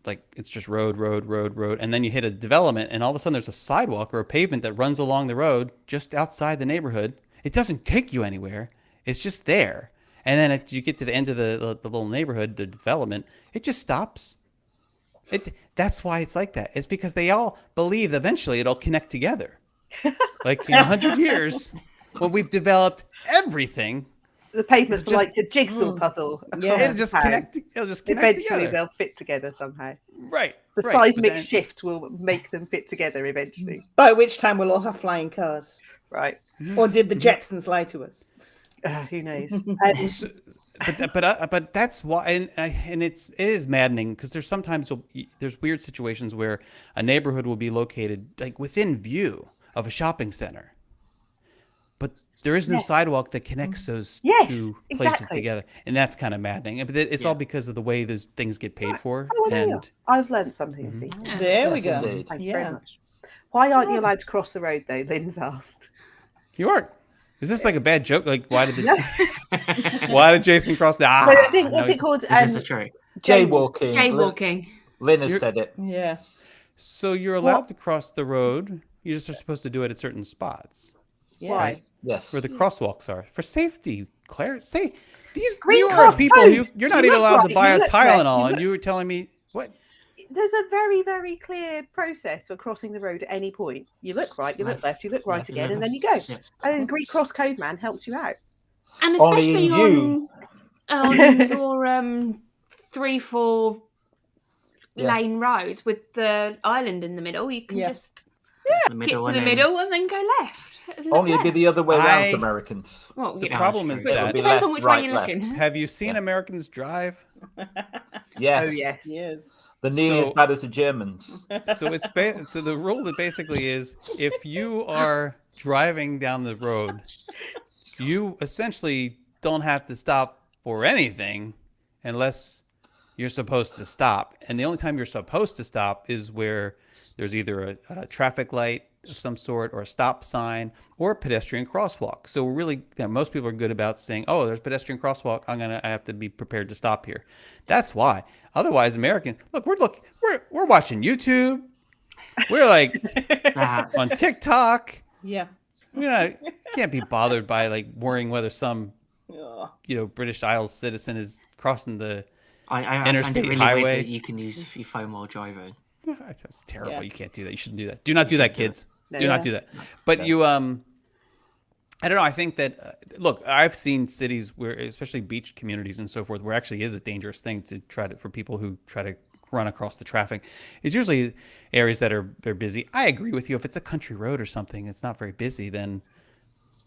like, it's just road, and then you hit a development, and all of a sudden there's a sidewalk or a pavement that runs along the road just outside the neighborhood. It doesn't take you anywhere. It's just there. And then you get to the end of the little neighborhood, the development, it just stops. That's why it's like that. It's because they all believe eventually it'll connect together. Like in 100 years, when we've developed everything, The pavement's It's just- like a jigsaw puzzle. Yeah. it'll just connect. It'll just connect Eventually, together. they'll fit together somehow. Right. The right. But seismic then- shift will make them fit together eventually. By which time we'll all have flying cars. Right. Or did the Jetsons lie to us? Who knows? So- but that's why, and it is maddening because there's sometimes there's weird situations where a neighborhood will be located like within view of a shopping center, but there is no sidewalk that connects those two places exactly. together, and that's kind of maddening. But it's all because of the way those things get paid for, Oh, there you and are. I've learned something. See, There we Yes, go. indeed. thank you very Yeah. much. Why aren't you allowed to cross the road though? Lynn's asked. you are. Is this like a bad joke? Like why did why did Jason cross the? So I think no, what's it he's- called? Is this a trick? Jaywalking. Jaywalking. Lynn has said it. Yeah. So you're allowed to cross the road. You just are supposed to do it at certain spots. Yeah. Why? Yes. Where the crosswalks are for safety. Claire, say these Green you are cross people road. you're not You even look allowed to right, buy you a look right, Tylenol, you and look- you were telling me what? There's a very, very clear process for crossing the road at any point. You look right, you look left, you look right Left, again, left. and then you go. Yeah. And the Greek cross code man helps you out. And Only especially you. on your 3-4 Yeah. lane roads with the island in the middle, you can Yeah. just Get to the get middle to and the then- middle and then go left. and Only it'd be left. the other way I- around, Americans. Well, The you know, problem that's is true. but It'll it be that depends on left, which right, way you're left. looking. have you seen Yeah. Americans drive? Yes. Oh yes. Yes. They're nearly So- as bad as the Germans. So so the rule that basically is if you are driving down the road, you essentially don't have to stop for anything unless you're supposed to stop. And the only time you're supposed to stop is where there's either a traffic light of some sort or a stop sign or a pedestrian crosswalk. So really, most people are good about saying, oh, there's a pedestrian crosswalk. I have to be prepared to stop here. That's why. Otherwise, Americans, we're watching YouTube. We're like That- on TikTok. Yeah. Can't be bothered by like worrying whether some Oh. British Isles citizen is crossing the. I find it Interstate really highway. weird that you can use your phone while driving. That's terrible. Yeah. You can't do that. You shouldn't do that. Do not do that, kids. No. Do not Yeah. do that. But you, I don't know. I think that look, I've seen cities where, especially beach communities and so forth, where it actually is a dangerous thing to for people who try to run across the traffic. It's usually areas that they're busy. I agree with you. If it's a country road or something, it's not very busy, then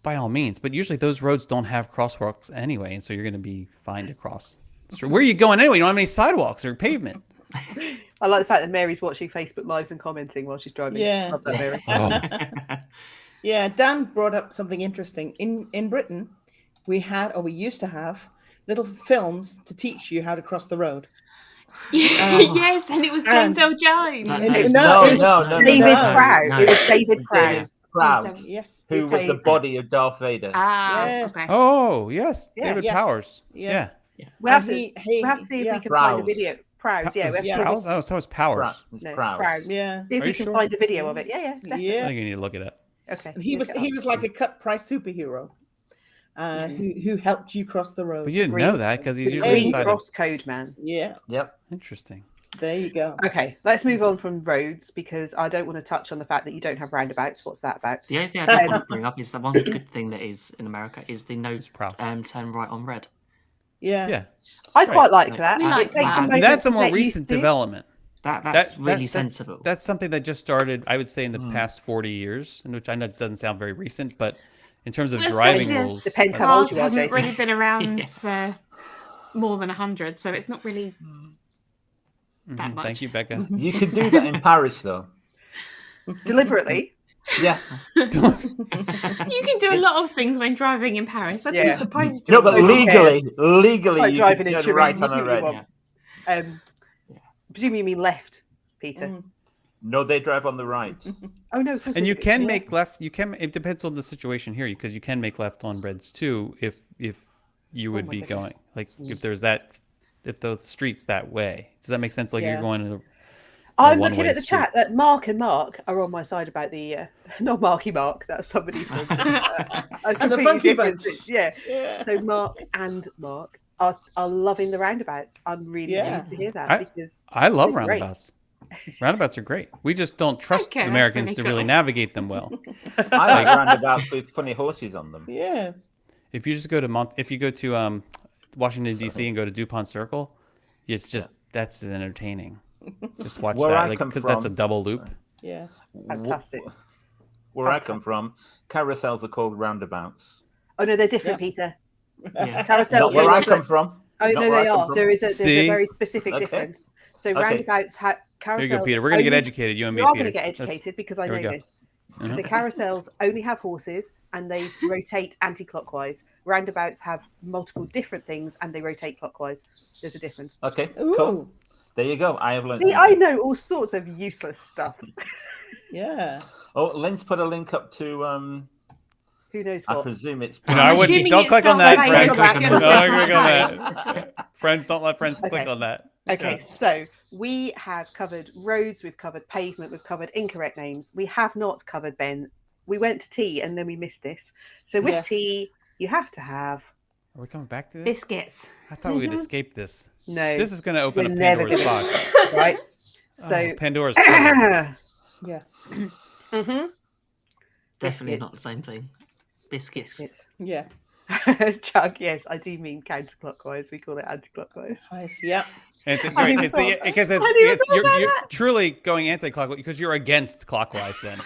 by all means. But usually those roads don't have crosswalks anyway, and so you're going to be fine to cross. Where are you going anyway? You don't have any sidewalks or pavement. I like the fact that Mary's watching Facebook Lives and commenting while she's driving. Yeah. Love that, Mary. Oh. Yeah, Dan brought up something interesting. In Britain, we used to have little films to teach you how to cross the road. Yes, and it was And- Denzel Jones. That- And- that is no, not- it was David No, Proud. no. It was David Proud. David Proud, Denzel. Yes. who was the played- body of Darth Vader. Ah, Yes. okay. Oh yes, Yeah. David Yes. Powers. Yeah. Yeah. We have, And we have to see if yeah. we can find a Proud. video. Proud, yeah. We have to Yeah. see if Powers? That was Powers. Proud. It's No, Proud. Proud. Yeah. See if Are we you can sure? find a video of it. Yeah. Definitely. I Yeah. think you need to look it up. Okay. And he look was it up. he was like a cut price superhero, who helped you cross the road. But you didn't know that because he's The usually Green inside. Cross Code Man. Yeah. Yep. Interesting. There you go. Okay, let's move on from roads because I don't want to touch on the fact that you don't have roundabouts. What's that about? The only thing I did want to bring up is the one good thing that is in America is the no It's Prowse. turn right on red. Yeah. Yeah, I Right. quite like that. We like It takes that. a moment that's a to more get used recent to. development. That's really sensible. That's something that just started, I would say, in the past 40 years, and which I know it doesn't sound very recent, but in terms of Well, driving especially as rules, Depends how that's- old Cars you are, haven't Jason. really been around Yeah. for more than 100, so it's not really that much. Thank you, Becca. You could do that in Paris, though. Deliberately. Yeah. You can do a lot of things when driving in Paris, but Yeah. I'm surprised you No, don't but know. legally, Like you driving can in turn Turin, right you on do a what you red. want. Presume you mean left, Peter. No, they drive on the right. Oh no, of course And they you do. can make left. You can. It depends on the situation here, because you can make left on reds too. If you would my be goodness. going like if there's that, if the street's that way. Does that make sense? Like Yeah. you're going to. I'm one-way looking at the street. chat that Mark and Mark are on my side about the not Marky Mark. That's somebody from a And the completely Funky different Bunch. thing. Yeah. Yeah. So Mark and Mark are loving the roundabouts. I'm really Yeah. pleased to hear that I- because I love they're great. roundabouts. Roundabouts are great. We just don't trust Okay, that's Americans really to really cool. navigate them well. I like roundabouts with funny horses on them. Yes. If you just go to if you go to Washington D.C. and go to DuPont Circle, it's just that's entertaining. Just watch Where that, I like, come because that's a from- double loop. Yeah. Fantastic. Where I come from, carousels are called roundabouts. Oh no, they're different, Yeah. Peter. Yeah. Carousels. Not where I are- come from. Oh Not no, where I they come are. from. There's a See? very specific Okay. difference. So Okay. roundabouts have carousels. Here you go, Peter. We're gonna get only- educated, you and me, We are Peter. going to get Let's- educated because I there we know go. this. Uh-huh. The carousels only have horses and they rotate anti-clockwise. Roundabouts have multiple different things and they rotate clockwise. There's a difference. Okay, Ooh. cool. There you go. I have learned See, something. I know all sorts of useless stuff. Yeah. Oh, Lynn's put a link up to, Who knows I what? presume it's... No, I wouldn't. assuming Don't it's click on not that, like friends. go back. Don't click on that. Friends, don't let friends click Okay. on that. Okay, Yeah. so we have covered roads, we've covered pavement, we've covered incorrect names. We have not covered, Ben. We went to tea and then we missed this. So with Yeah. tea, you have to have Are we coming back to this? Biscuits. I thought we would escape this. no, This is going to open We're a never Pandora's gonna- box. right? Oh, So Pandora's cover. Yeah. mm-hmm. Definitely Biscuits. not the same thing. Biscuits. Yeah. Chuck, yes, I do mean counterclockwise. We call it anti-clockwise. Nice. Yeah. Right, even it's the, thought- because I didn't thought you're about truly going anti-clockwise because you're against clockwise. Then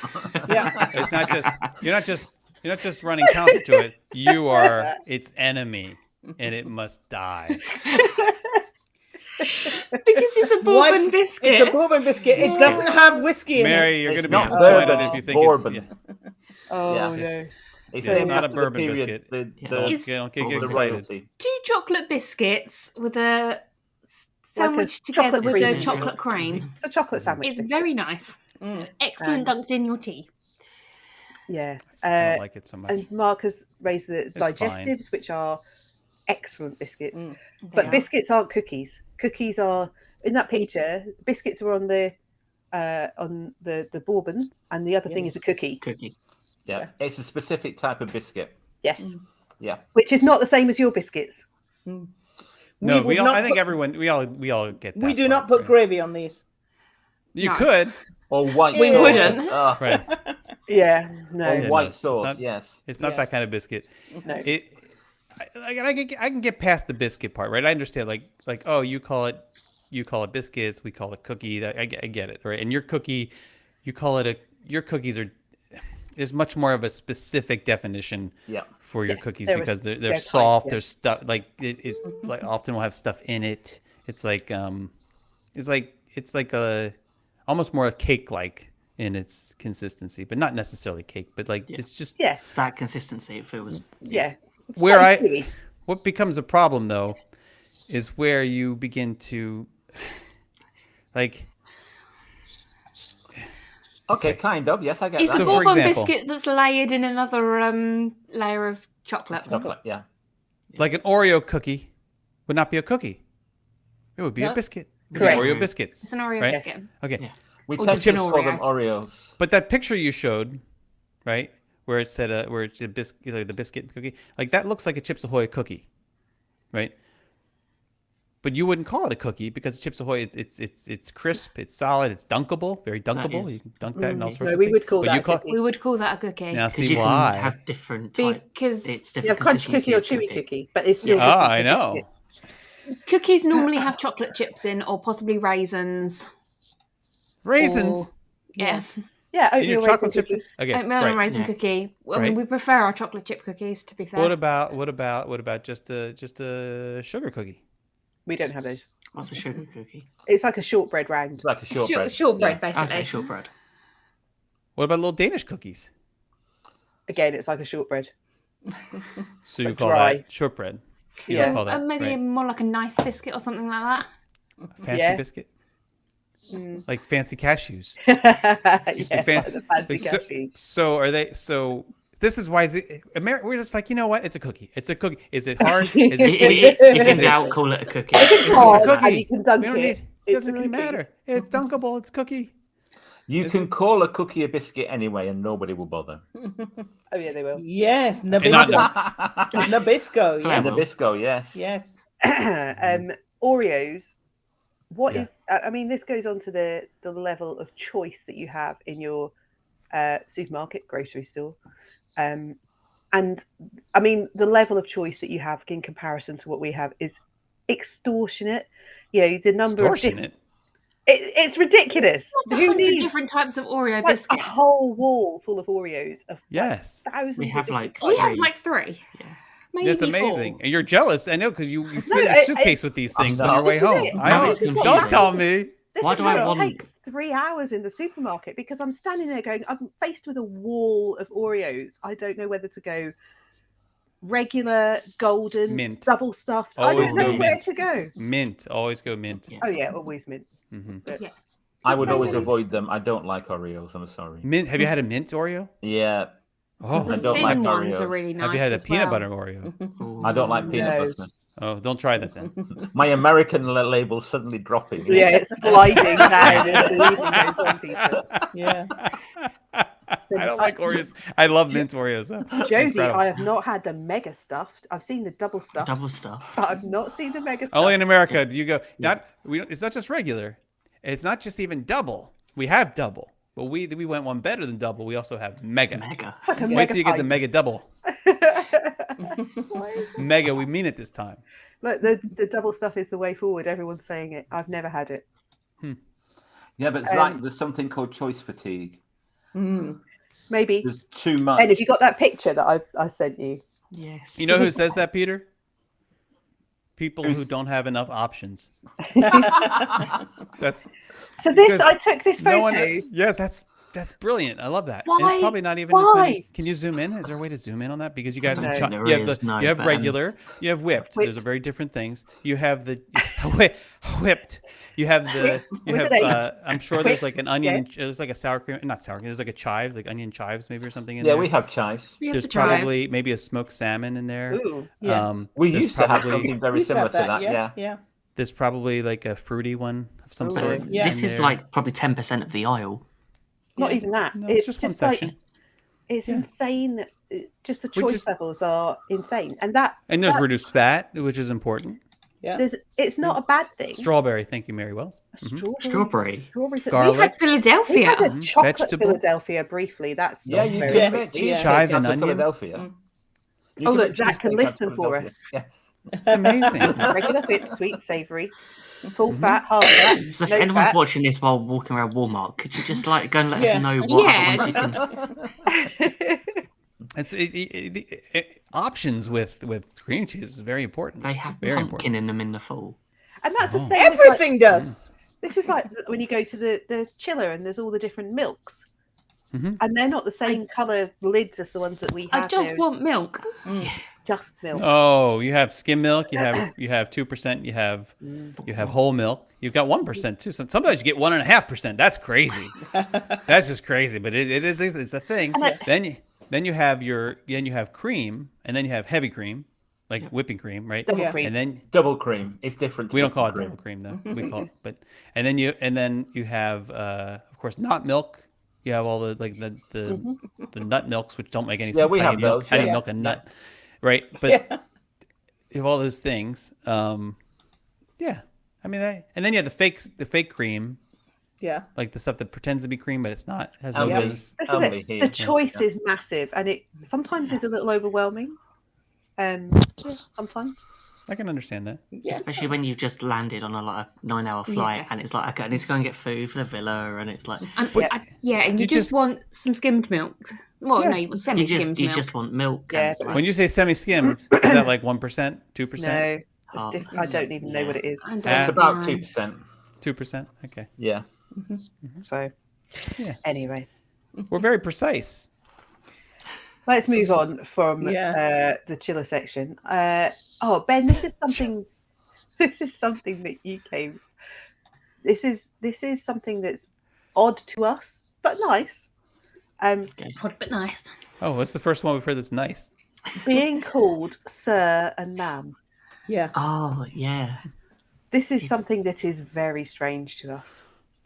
Yeah. it's not just you're not just running counter to it. You are its enemy, and it must die. Because it's a What? bourbon biscuit. It's a bourbon biscuit. It doesn't have whiskey in Mary, it. you're It's going to be not disappointed bourbon, if you it's think bourbon. it's. Oh Yeah, no. It's Yeah, it's named not a after the bourbon period, biscuit. The, Don't get the excited. royalty. 2 chocolate biscuits with a sandwich together chocolate with a cream. chocolate cream. It's a chocolate sandwich. It's biscuit. very nice. Mm. Excellent dunked in your tea. Yeah. I don't like it so much. And Mark has raised the fine. digestives, which are excellent biscuits. Mm. But They are. biscuits aren't cookies. Cookies are in that picture. Biscuits are on the bourbon, and the other thing Yes. is a cookie. Cookie. Yeah, it's a specific type of biscuit. Yes, Yeah. which is not the same as your biscuits. No, would we all. not I think put- everyone. We all get that. We do not part, put right? gravy on these. You No. could. Or white We sauce. wouldn't. Oh, Right. Yeah, no, or Yeah, white no, sauce, not- yes. It's not that Yes. kind of biscuit. no. I can get past the biscuit part, right? I understand, like oh, you call it biscuits, we call it cookie. I get it, right? And your cookie, your cookies are. There's much more of a specific definition Yeah. for your Yeah, cookies they're because they're tight, soft. yeah. There's stuff like it's like often will have stuff in it. It's like it's like a almost more cake like in its consistency, but not necessarily cake. But like it's just Yeah, That consistency, it feels. yeah. where Slightly chewy. what becomes a problem though is where you begin to like Okay, kind of. Yes, I get It's that. a So, for bourbon example- biscuit that's layered in another layer of chocolate. Chocolate, yeah. like an Oreo cookie would not be a cookie. It would be a No. biscuit. It'd be Correct. Oreo It's biscuits. an Oreo Right? biscuit. Okay. Yeah. We Or tend just to an call them Oreo. Oreos. But that picture you showed, right, where it said where it's a biscuit, like the biscuit cookie, like that looks like a Chips Ahoy cookie, right? But you wouldn't call it a cookie because Chips Ahoy, it's crisp, it's solid, it's dunkable, very dunkable. You is. can dunk that and all sorts No, of we things. would call But that you a call cookie. We would call that a cookie. now Because see you why? can have different type. Because It's You different have crunchy consistency cookie or of chewy cookie. cookie, but it's still Ah, different I to know. biscuit. cookies normally have chocolate chips in or possibly raisins. Raisins. Yeah. Yeah, In your oatmeal chocolate raisin chip. cookie. Okay, Oatmeal and right. raisin Yeah. cookie. I Right. mean, we prefer our chocolate chip cookies, to be fair. What about just a sugar cookie? We don't have those. What's a sugar cookie? It's like a shortbread round. It's like a shortbread. Shortbread, Yeah. basically. Okay, shortbread. What about little Danish cookies? Again, it's like a shortbread. So you But call dry. that shortbread. You Yeah. don't call that Maybe right? more like a nice biscuit or something like that. Fancy Yeah. biscuit, Mm. like fancy cashews. Yes, fan- like the fancy so, cashews. so are they? So this is why we're just like, you know what? It's a cookie. It's a cookie. Is it hard? Is it sweet? If in it- doubt, call it a cookie. It's a hard, cookie. and you can dunk We don't it. need. It It's doesn't a really cookie. matter. It's dunkable. It's cookie. You can call a cookie a biscuit anyway, and nobody will bother. Oh yeah, they will. Yes, not- Nabisco. Nabisco, Yeah. yes. Nabisco, yes. Yes. Oreos. What Yeah. is? I mean, this goes on to the level of choice that you have in your supermarket, grocery store, and I mean the level of choice that you have in comparison to what we have is extortionate. You know, the number of Extortionate. it's ridiculous. Not Who 100 needs different types of Oreo like a biscuit. whole wall full of Oreos? Of Yes. thousands. We of have, different like, We types. have Three. like 3. Yeah. Maybe That's 4. amazing. And you're jealous. I know because you fill your I- suitcase with these things on no. your way This is home. it. I No, don't. it's Don't confusing. tell me. This Why is do why I it want- takes 3 hours in the supermarket because I'm standing there going, I'm faced with a wall of Oreos. I don't know whether to go regular, golden, Mint. double stuffed. Always I don't know go where mint. to go. Mint. Always go mint. Yeah. Oh yeah, always mint. hmm Yeah. I would So always mint. avoid them. I don't like Oreos. I'm sorry. Mint. Have you had a mint Oreo? Yeah, Oh, The I don't thin like ones are Oreos. really nice. have you had a as peanut well. butter Oreo? Ooh. I don't like peanut No. butter. Oh, don't try that then. My American label's suddenly dropping. Yeah, it's sliding down as the evening goes on, Peter. Yeah. I don't like Oreos. I love mint Oreos. Though. Jody, Incredible. I have not had the mega stuffed. I've seen the double stuffed, Double stuff. but I've not seen the mega stuffed. Only in America do you go. Not we. Don't, it's not just regular. It's not just even double. We have double, but we went one better than double. We also have mega. Mega. Like a Wait mega till you get the pint. mega double. Mega. We mean it this time. Look, the double stuff is the way forward. Everyone's saying it. I've never had it. Yeah, but it's like there's something called choice fatigue. Mm. Maybe. There's too much. And have you got that picture that I sent you? Yes. You know who says that, Peter? People who don't have enough options. That's So this, Because I took this photo. no one. Yeah, that's brilliant. I love that. And Why? it's probably not even as Why? many. Can you zoom in? Is there a way to zoom in on that? Because you guys I don't have, think there you have is, no, you have but, regular, you have whipped. Whipped. Those are very different things. You have the whipped. You have the you With have. an H. I'm sure there's like an onion. Yes. There's like a sour cream. Not sour cream. There's like a chives, like onion chives, maybe or something in Yeah, there. we have chives. We have There's the chives. probably maybe a smoked salmon in there. Ooh. Yeah. We there's used to have probably- something very Used to similar have to that. yeah. Yeah. There's probably like a fruity one of some Ooh. sort. Yeah. This in is there. like probably 10% of the aisle. Not Yeah. even that. No, it's just one like, section. it's Yeah. insane. Just the Which choice is- levels are insane, and that And there's that- reduced fat, which is important. Yeah. it's not a bad thing. Strawberry, thank you, Mary Wells. Strawberry. Strawberry. Garlic. We had We Philadelphia. had a Mhm. chocolate Vegetable. Philadelphia briefly. That's Yeah, not you very can Yes, make yeah. cheesecake Chive out and of onion. Philadelphia. Mm. You Oh, can look, make Zach can cheesecake out list of them for Philadelphia. us. Yeah. It's amazing. regular fit, sweet, savoury, full Mhm. fat, half fat. So if no anyone's fat. watching this while walking around Walmart, could you just like go and let Yeah. us know what Yeah, other ones you can... It's options with cream cheese is very important. They have Very pumpkin in them in the fall. And that's the Oh. same. as, like, Everything does. this is like when you go to the chiller and there's all the different milks, Mhm. and they're not the same colour lids as the ones that we have. I just now. want milk. Just milk. Oh, you have skim milk. You have 2%. You have whole milk. You've got 1% too. Sometimes you get 1.5%. That's crazy. That's just crazy. But it's a thing. And Then you have cream, and then you have heavy cream, like whipping cream, right? Double Yeah. cream. And then Double cream. It's different. to we don't call it whipping double cream though. We call it, and then you have of course not milk. You have all the like the nut milks, which don't make any sense. Yeah, we How have you milk, those, how do you yeah. milk a nut, right? But Yeah. you have all those things. Yeah, I mean, and then you have the fake cream, Yeah. like the stuff that pretends to be cream, but it's not. It has no Only- business. This is Only it. here. The choice Yeah. is massive, and it sometimes is a little overwhelming. Yeah, sometimes. I can understand that. Especially when you've just landed on a 9-hour flight and it's like, okay, I need to go and get food for the villa, and it's like, And, and you You just just- want some skimmed milk. Well, Yeah. no, you want you semi-skimmed you milk. just want milk. Yeah, and it's like, When you say semi-skimmed, is that like 1%, 2%, No, it's Oh, I don't even know what it is. I don't It's about know. 2%. 2%? Okay. Yeah. So, Yeah. anyway, We're very precise. Let's move on from Yeah. the chiller section. Ben, this is something. This is something that you came. This is something that's odd to us, but nice. Odd but nice. Oh, what's the first one we've heard that's nice? Being called sir and ma'am. Yeah. Oh, yeah. This is something that is very strange to us.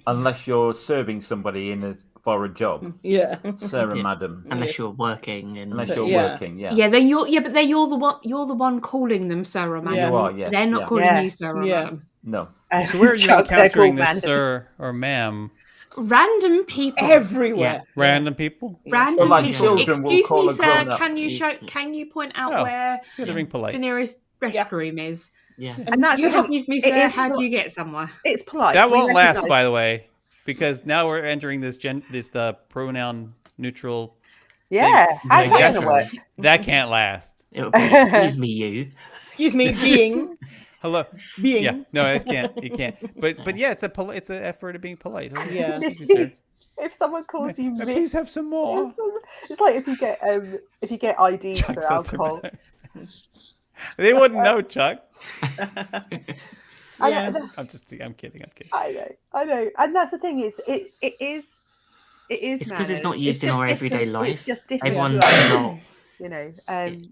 Unless you're serving somebody for a job, Yeah. sir and Yeah. madam. Unless Yes. you're working and Unless you're Yeah. working, yeah. Yeah, then you're the one. You're the one calling them sir or madam. Yeah. You are, yes. They're not yeah. calling Yeah. you sir or Yeah. madam. No. So where are you Chuck, they're encountering called this, sir or ma'am? Random people. Everywhere. Random people? Random Well, like people. children will Excuse call me, a sir. grown-up. Can you point out Oh, where Yeah, they're being polite. the nearest restroom is? yeah. And that's You have- Excuse me, it sir. is How not- do you get somewhere? It's polite. That We won't last, recognise- by the way, because now we're entering this pronoun neutral. Yeah, how's Like, that going to work? That can't last. It would be, excuse me, you. Excuse me, being. Hello. Being. Yeah. No, it can't. You can't. But yeah, it's an effort of being polite. Hello, Yeah. Excuse me, sir. If someone calls you May I miss, please have some more. it's like if you get ID Chuck for says to alcohol. me. They wouldn't know, Chuck. I Yeah. know, I'm kidding. I know, and that's the thing is it is. It's because it's manners. not used in just our everyday different- life. It's just different. Everyone to us, not. you know.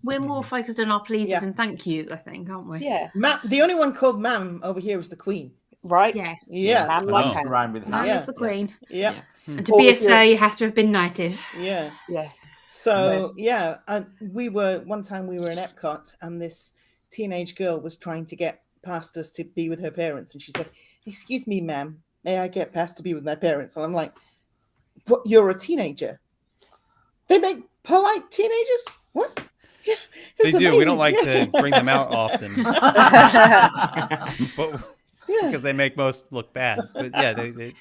We're more focused on our pleases Yeah. and thank yous, I think, aren't we? Yeah, The only one called ma'am over here is the queen. right. Yeah. Yeah. Man Oh. like To hand. rhyme with Man hand. is the queen. Yeah. And to Or be a if you're- sir, you have to have been knighted. Yeah. Yeah. So yeah, and one time we were in Epcot, and this teenage girl was trying to get past us to be with her parents, and she said, "Excuse me, ma'am, may I get past to be with my parents?" And I'm like, "What? You're a teenager? They make polite teenagers? What?" Yeah, They it's do. We don't amazing. like to bring them out often, but Yeah, because they make most look bad. But yeah, they do.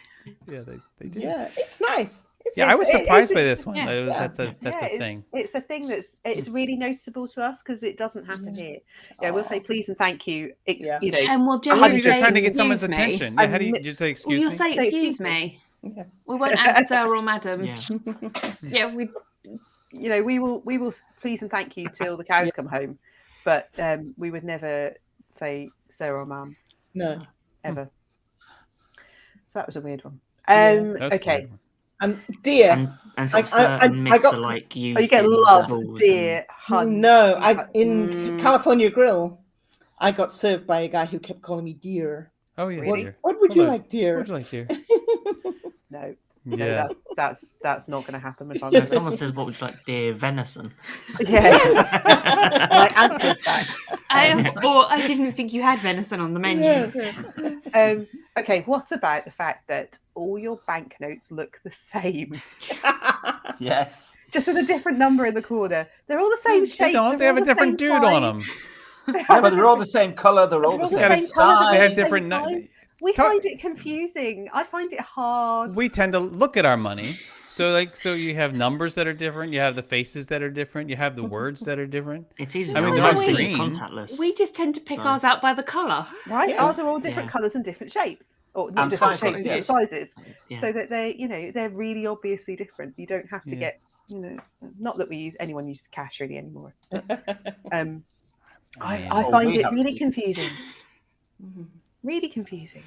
yeah, it's nice. It's Yeah, I was surprised by it's- this one. Yeah. That's a Yeah, thing. It's a thing it's really noticeable to us because it doesn't happen here. Yeah, we'll say please and thank you. Yeah. You know, And we'll Well, generally maybe they're say, trying to get someone's "Excuse me." attention. Yeah, how do you say Well, excuse you'll me? say Say, excuse excuse me. Yeah. We won't add sir or madam. Yeah. Yeah, we you know, we will please and thank you till the cows come home, but we would never say sir or ma'am No. ever. So that was a weird one. Yeah. That's a Okay. weird one. Dear. And sort of I- certain I myths got- are like used Oh, you get in love, schools dear, hun. No, in Mm. California Grill, I got served by a guy who kept calling me dear. Oh yeah, What, dear. what would you Hello. like, dear? What would you like, dear? No, Yeah. that's not going to happen. If I'm And if someone says, "What would you like, dear venison?" yes, my answer's back. or I didn't think you had venison on the menu. Yes. Okay, what about the fact that all your banknotes look the same, Yes. just with a different number in the corner? They're all the same shape. They don't. They have a different dude on them. Yeah, but they're all the same color. They're all the They're same all the same colour, size. They have same different. size. We Tell- find it confusing. I find it hard. We tend to look at our money. So you have numbers that are different. You have the faces that are different. You have the words that are different. It's easy. I mean, they're most all things are green. contactless. We just tend to pick So- ours out by the colour. Right? Yeah. Ours are all different Yeah. colours and different shapes, or not And different sizes, shapes, yeah. different sizes, Yeah. so that they're really obviously different. You don't have to Yeah. get not that anyone uses cash really anymore. Um, I Oh, find we it have really to. confusing. Really confusing.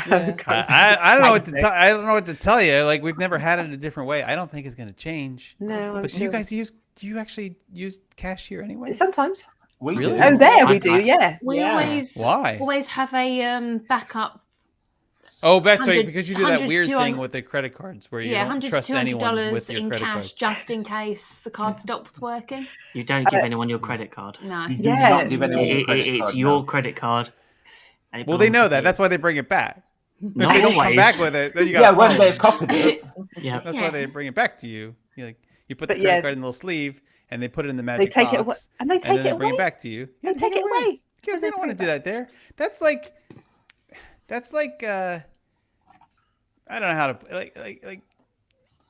Yeah. I don't know what to tell. I don't know what to tell you. Like we've never had it a different way. I don't think it's going to change. No, I'm But do you sure. guys use? Do you actually use cash here anyway? Sometimes. We Really? do. Oh, there we I- do. I- Yeah. We Yeah. Why? always have a backup. Oh, that's right. 100 Because you do that 100 weird to thing 200 with the credit cards where you Yeah, don't $100 trust to anyone $200 with your in credit cash card. just in case the card stops working. You don't give anyone your credit card. No. You do Yeah. not give anyone your It- credit it's card, your no. credit card. And it Well, they belongs know to that. you. That's why they bring it back. If Not they don't come always. back with it, then you got Yeah, a when problem. they've copied it. Yeah. That's Yeah. why they bring it back to you. You put the But credit yeah. card in the little sleeve, and they put it in the They magic take box, it away, and they and take then they it bring away. it back to you. They take it away. because they They don't want to bring do it that there. That's like I don't know how to like.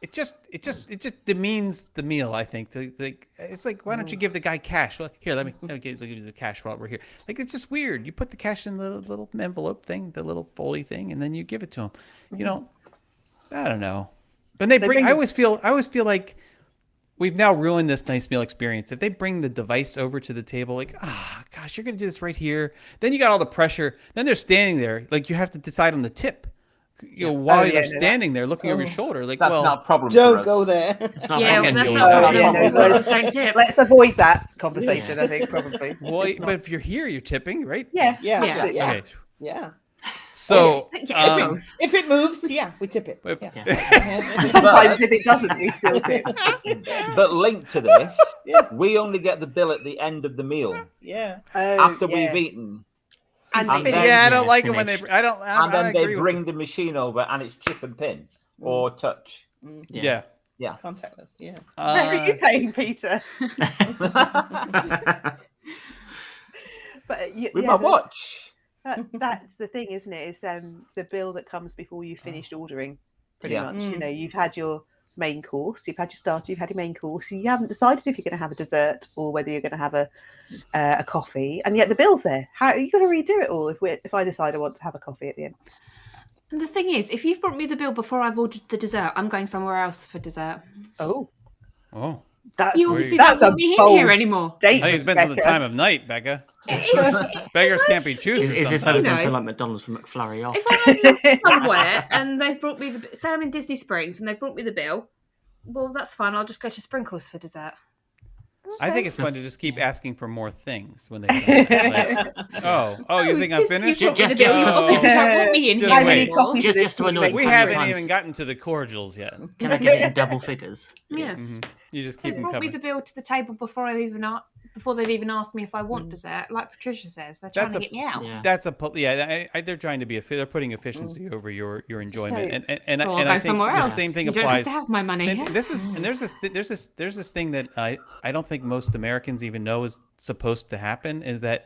It just demeans the meal. I think it's like, why don't you give the guy cash? Well, here, let me give you the cash while we're here. Like, it's just weird. You put the cash in the little envelope thing, the little foldy thing, and then you give it to him. You know, I don't know. When they bring, I always feel like we've now ruined this nice meal experience. If they bring the device over to the table, like, gosh, you're going to do this right here. Then you got all the pressure. Then they're standing there. Like, you have to decide on the tip. While they're standing there looking over your shoulder. Like, That's not a problem. Don't go there. It's not Yeah, problem. that's doing not that. a problem. Yeah, no, Just don't tip. Let's avoid that conversation. I think probably. Well, but if you're here, you're tipping, right? Yeah. Okay. So, So, if it moves, we tip it. If- Sometimes if it doesn't, we still tip. But linked to this, Yes. we only get the bill at the end of the meal Yeah. after we've eaten. And And finish. then- yeah, I don't like it when they. Finished. I don't. I And then they agree with bring the machine over and it's chip and pin or touch. you. Yeah. Contactless. Yeah. How are you paying, Peter? But With my watch. That's the thing, isn't it? Is the bill that comes before you finished ordering. Pretty Yeah. much, you know, you've had your main course, you've had your starter, you've had your main course. You haven't decided if you're going to have a dessert or whether you're going to have a coffee, and yet the bill's there. How are you going to redo it all if I decide I want to have a coffee at the end? And the thing is, if you've brought me the bill before I've ordered the dessert, I'm going somewhere else for dessert. Oh, that's You obviously that's don't a want me in bold here anymore. statement, Hey, it depends on the Becca. time of night, Becca. Beggars can't be choosers. Is this better sometimes. than to like McDonald's from McFlurry off? If I'm somewhere and they've brought me the say I'm in Disney Springs and they've brought me the bill, well, that's fine. I'll just go to Sprinkles for dessert. I think it's fun to just keep asking for more things when they come. Like, you think I'm finished? You Just- just, just- obviously don't want me in Just here wait. anymore. Just to annoy We you. haven't Times. even gotten to the cordials yet. Can I get it in double figures? Yes. You just They keep them brought me coming. the bill to the table before they've even asked me if I want dessert. Like Patricia says, they're trying That's to a- get me out. Yeah. That's they're trying to be they're putting efficiency over your enjoyment, So- and Well, I I'll go think somewhere the else. same thing You don't applies. have to have my money. There's this thing that I don't think most Americans even know is supposed to happen,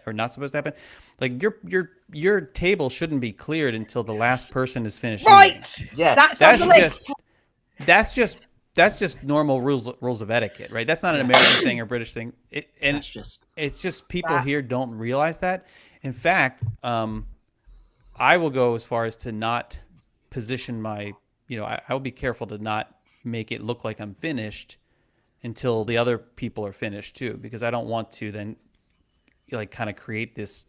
or not supposed to happen. Like your table shouldn't be cleared until the last person is finished eating. Right. Yeah. That's on the list. That's just normal rules of etiquette, right? That's not an American thing or British thing. That's just It's just people here don't realize that. In fact, I will go as far as to not position I will be careful to not make it look like I'm finished until the other people are finished too, because I don't want to then like kind of create this.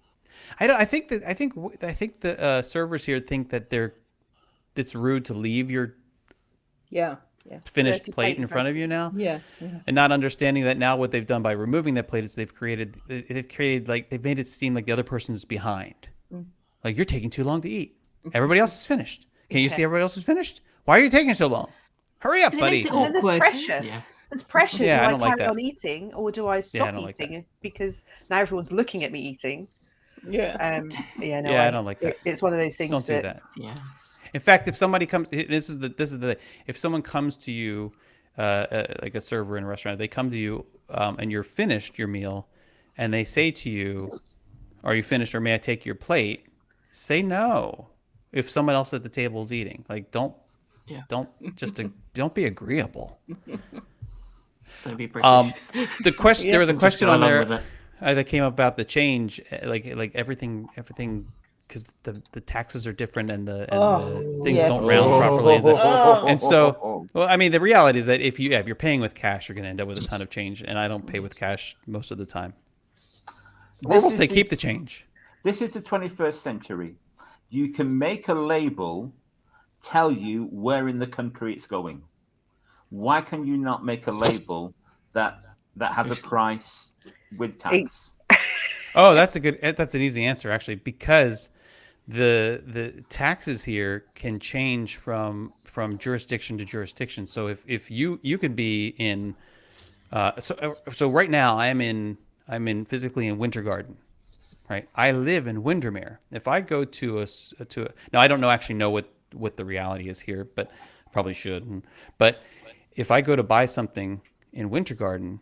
I think the servers here think that it's rude to leave your finished Dirty plate in front of you now. Yeah. And not understanding that now what they've done by removing that plate is they've made it seem like the other person is behind. Like, you're taking too long to eat. Everybody else is finished. Can't you see everybody else is finished? Why are you taking so long? Hurry up, And it buddy. makes it And there's awkward. pressure. yeah. There's pressure. Yeah, I Do don't I like carry that. on eating or do I I stop don't like eating? Because now everyone's looking at me eating. Yeah. Yeah, I don't like that. It's one of those things. Don't do that. Yeah. In fact, if somebody comes, if someone comes to you, like a server in a restaurant, they come to you and you're finished your meal, and they say to you, "Are you finished, or may I take your plate?" Say no. If someone else at the table is eating, like don't be agreeable. Don't be British. The question there was a Just question go on along there with it. that came up about the change, like everything. Because the taxes are different and the things yes. don't round properly. And so, Oh. well, I mean, the reality is that if you're paying with cash, you're going to end up with a ton of change. And I don't pay with cash most of the time. Or we'll say keep the change. This is the 21st century. You can make a label tell you where in the country it's going. Why can you not make a label that has a price with tax? Oh, that's an easy answer, actually, because the taxes here can change from jurisdiction to jurisdiction. So if you could be in so right now I'm physically in Winter Garden, right? I live in Windermere. If I go to now I don't know what the reality is here, but probably should. But if I go to buy something in Winter Garden,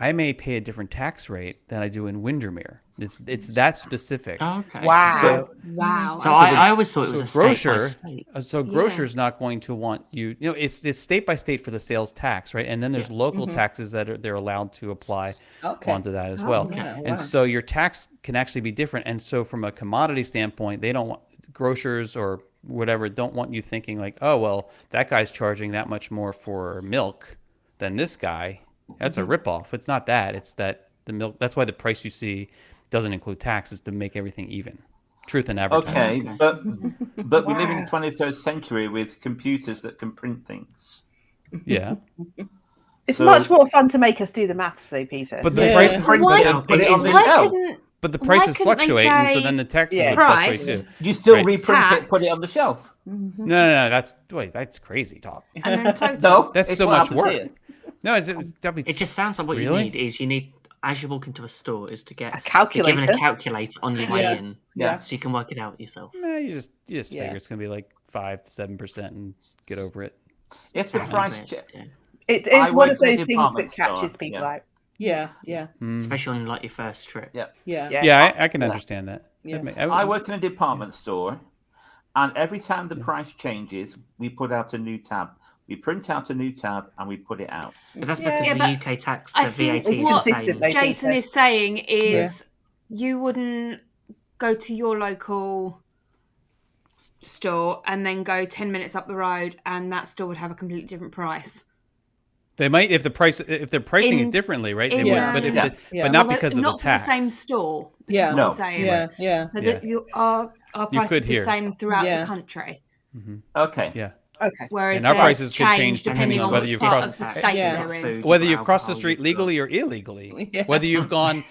I may pay a different tax rate than I do in Windermere. It's that specific. Oh, okay. Wow. Wow. So I always thought it was a state by grocer, state. so grocer's not going to want you. It's state by state for the sales tax, right? And then there's local taxes that they're allowed to apply onto that as well. Okay. And so your tax can actually be different. And so from a commodity standpoint, they don't want grocers or whatever don't want you thinking like, oh, well, that guy's charging that much more for milk than this guy. That's a ripoff. It's not that. It's that the milk. That's why the price you see doesn't include taxes to make everything even. Truth in advertising. Okay, but we live in the 21st century with computers that can print things. Yeah. It's So- much more fun to make us do the maths, though, Peter. But the Yeah. prices, Print Why- it and put it on the Why shelf. couldn't but the Why prices couldn't they fluctuate, and so say then the taxes Yeah. would price? fluctuate too. You still Right. reprint it, put it Tax. on the shelf. No. That's crazy talk. and then total? No, That's it's so what much happens work. here. No, that'd be It just sounds like what Really? you need is as you walk into a store is to get A you're calculator. given a calculator on your way Yeah. in, Yeah. so you can work it out yourself. Nah, you just Yeah. figure it's gonna be like 5 to 7% and get over it. It's the Around price it, check. yeah. It's I one work of in a those things that department catches store, people yeah. out. Yeah. Especially on like your first trip. Yeah. Yeah. Yeah. I can understand that. Yeah. I work in a department store, and every time the price changes, we put out a new tab. We print out a new tab and we put it out. But that's Yeah. because Yeah, the but UK tax, I the think VAT is the what- same. Consistently. Jason Peter. is saying is you wouldn't go to your local store and then go 10 minutes up the road and that store would have a completely different price. They might if they're pricing In- it differently, right? They in, would, but if Yeah. Yeah. but not Well, because of not the for the tax. same store. This Yeah. is what No. I'm saying. Yeah. But Yeah. our You price could is the here. same throughout Yeah. the country. Okay. Yeah. Okay. Whereas And our theirs prices could change change depending on whether which you've part crossed- of the state Yeah. they're in. Whether you've crossed the street legally or illegally, Yeah. whether you've gone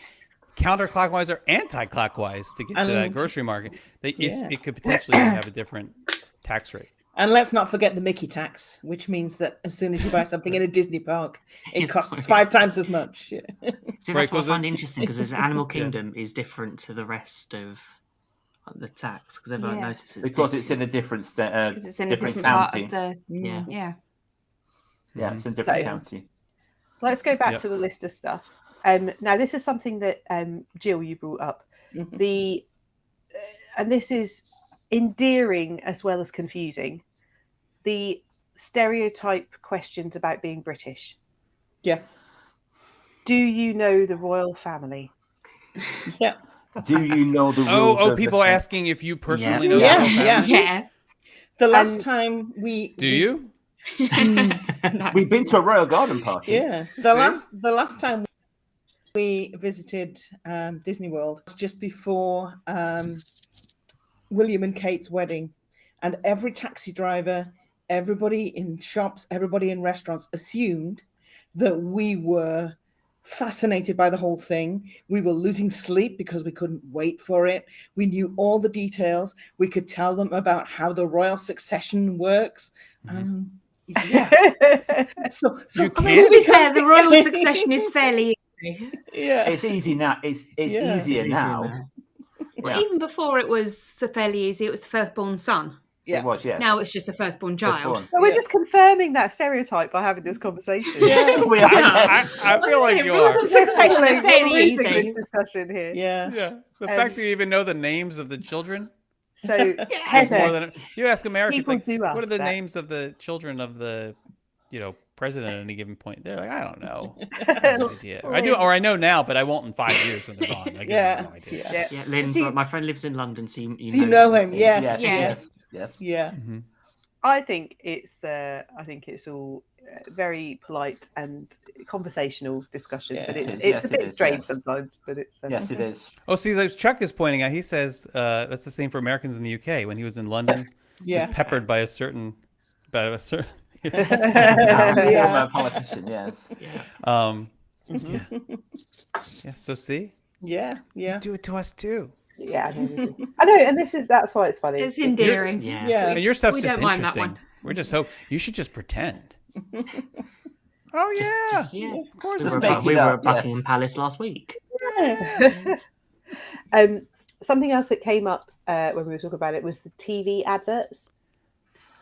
counterclockwise or anti-clockwise to get to that And- grocery market, Yeah. it could potentially have a different tax rate. And let's not forget the Mickey tax, which means that as soon as you buy something in a Disney park, it Yes, costs yes. 5 times as much. Yeah. See, Right, that's what I was find it- interesting because Animal Kingdom is different to the rest of the tax because everyone Yes. notices Because it's in a different Because it's in a different different part county. of the yeah. yeah. Yeah, it's in a different So- county. Let's go back Yep. to the list of stuff. Now, this is something that Jill, you brought up. Mhm. And this is endearing as well as confusing. The stereotype questions about being British. Yeah. Do you know the royal family? Yeah. Do you know the rules? Oh, of people the asking if you personally Yeah. know. Yeah, the royal family? yeah. Yeah. The last And- time we Do you? No. We've been to a royal garden party. Yeah. The last time we visited Disney World was just before William and Kate's wedding, and every taxi driver, everybody in shops, everybody in restaurants assumed that we were fascinated by the whole thing. We were losing sleep because we couldn't wait for it. We knew all the details. We could tell them about how the royal succession works. Yeah. So You I mean, to be fair, the royal succession is fairly easy. Yeah. It's easy now. It's Yeah. easier It's easier now. now. Well, Yeah. even before it was fairly easy, it was the firstborn son. Yeah. It was, yes. Now it's just the firstborn child. Firstborn. So we're Yeah. just confirming that stereotype by having this conversation. Yeah. We are. I feel like you rules are. of succession We're are fairly losing easy. this discussion here. Yeah. Yeah, the fact that you even know the names of the children So is more Heather, than you ask Americans. people Like, do ask what are the that. names of the children of the, president at any given point? They're like, I don't know. No idea. I do, or I know now, but I won't in 5 years when they're gone. I Yeah. have no idea. Yeah. Yeah. Yeah, Lynn's See- like, my friend lives in London, so you So you know him. Yes. Yes, Yes. yes, yes. Yeah. Mhm. I think it's all very polite and conversational discussion, Yeah, but it is. it's Yes, a it bit is, strange yes. sometimes. But it's Yes, it is. Oh, see, as Chuck is pointing out, he says that's the same for Americans in the UK. When he was in London, he Yeah. was peppered by a certain. Yeah. Former politician, yes. Yeah. So see, Yeah. Yeah. do it to us too. yeah, I know, and that's why it's funny. It's endearing. Yeah. Yeah. And your stuff's We just don't mind that interesting. one. We're just hope you should just pretend. Oh yeah, Yeah. of course. Just We were, make at, it we were up, at yeah. Buckingham Palace last week. Yes. Something else that came up when we were talking about it was the TV adverts.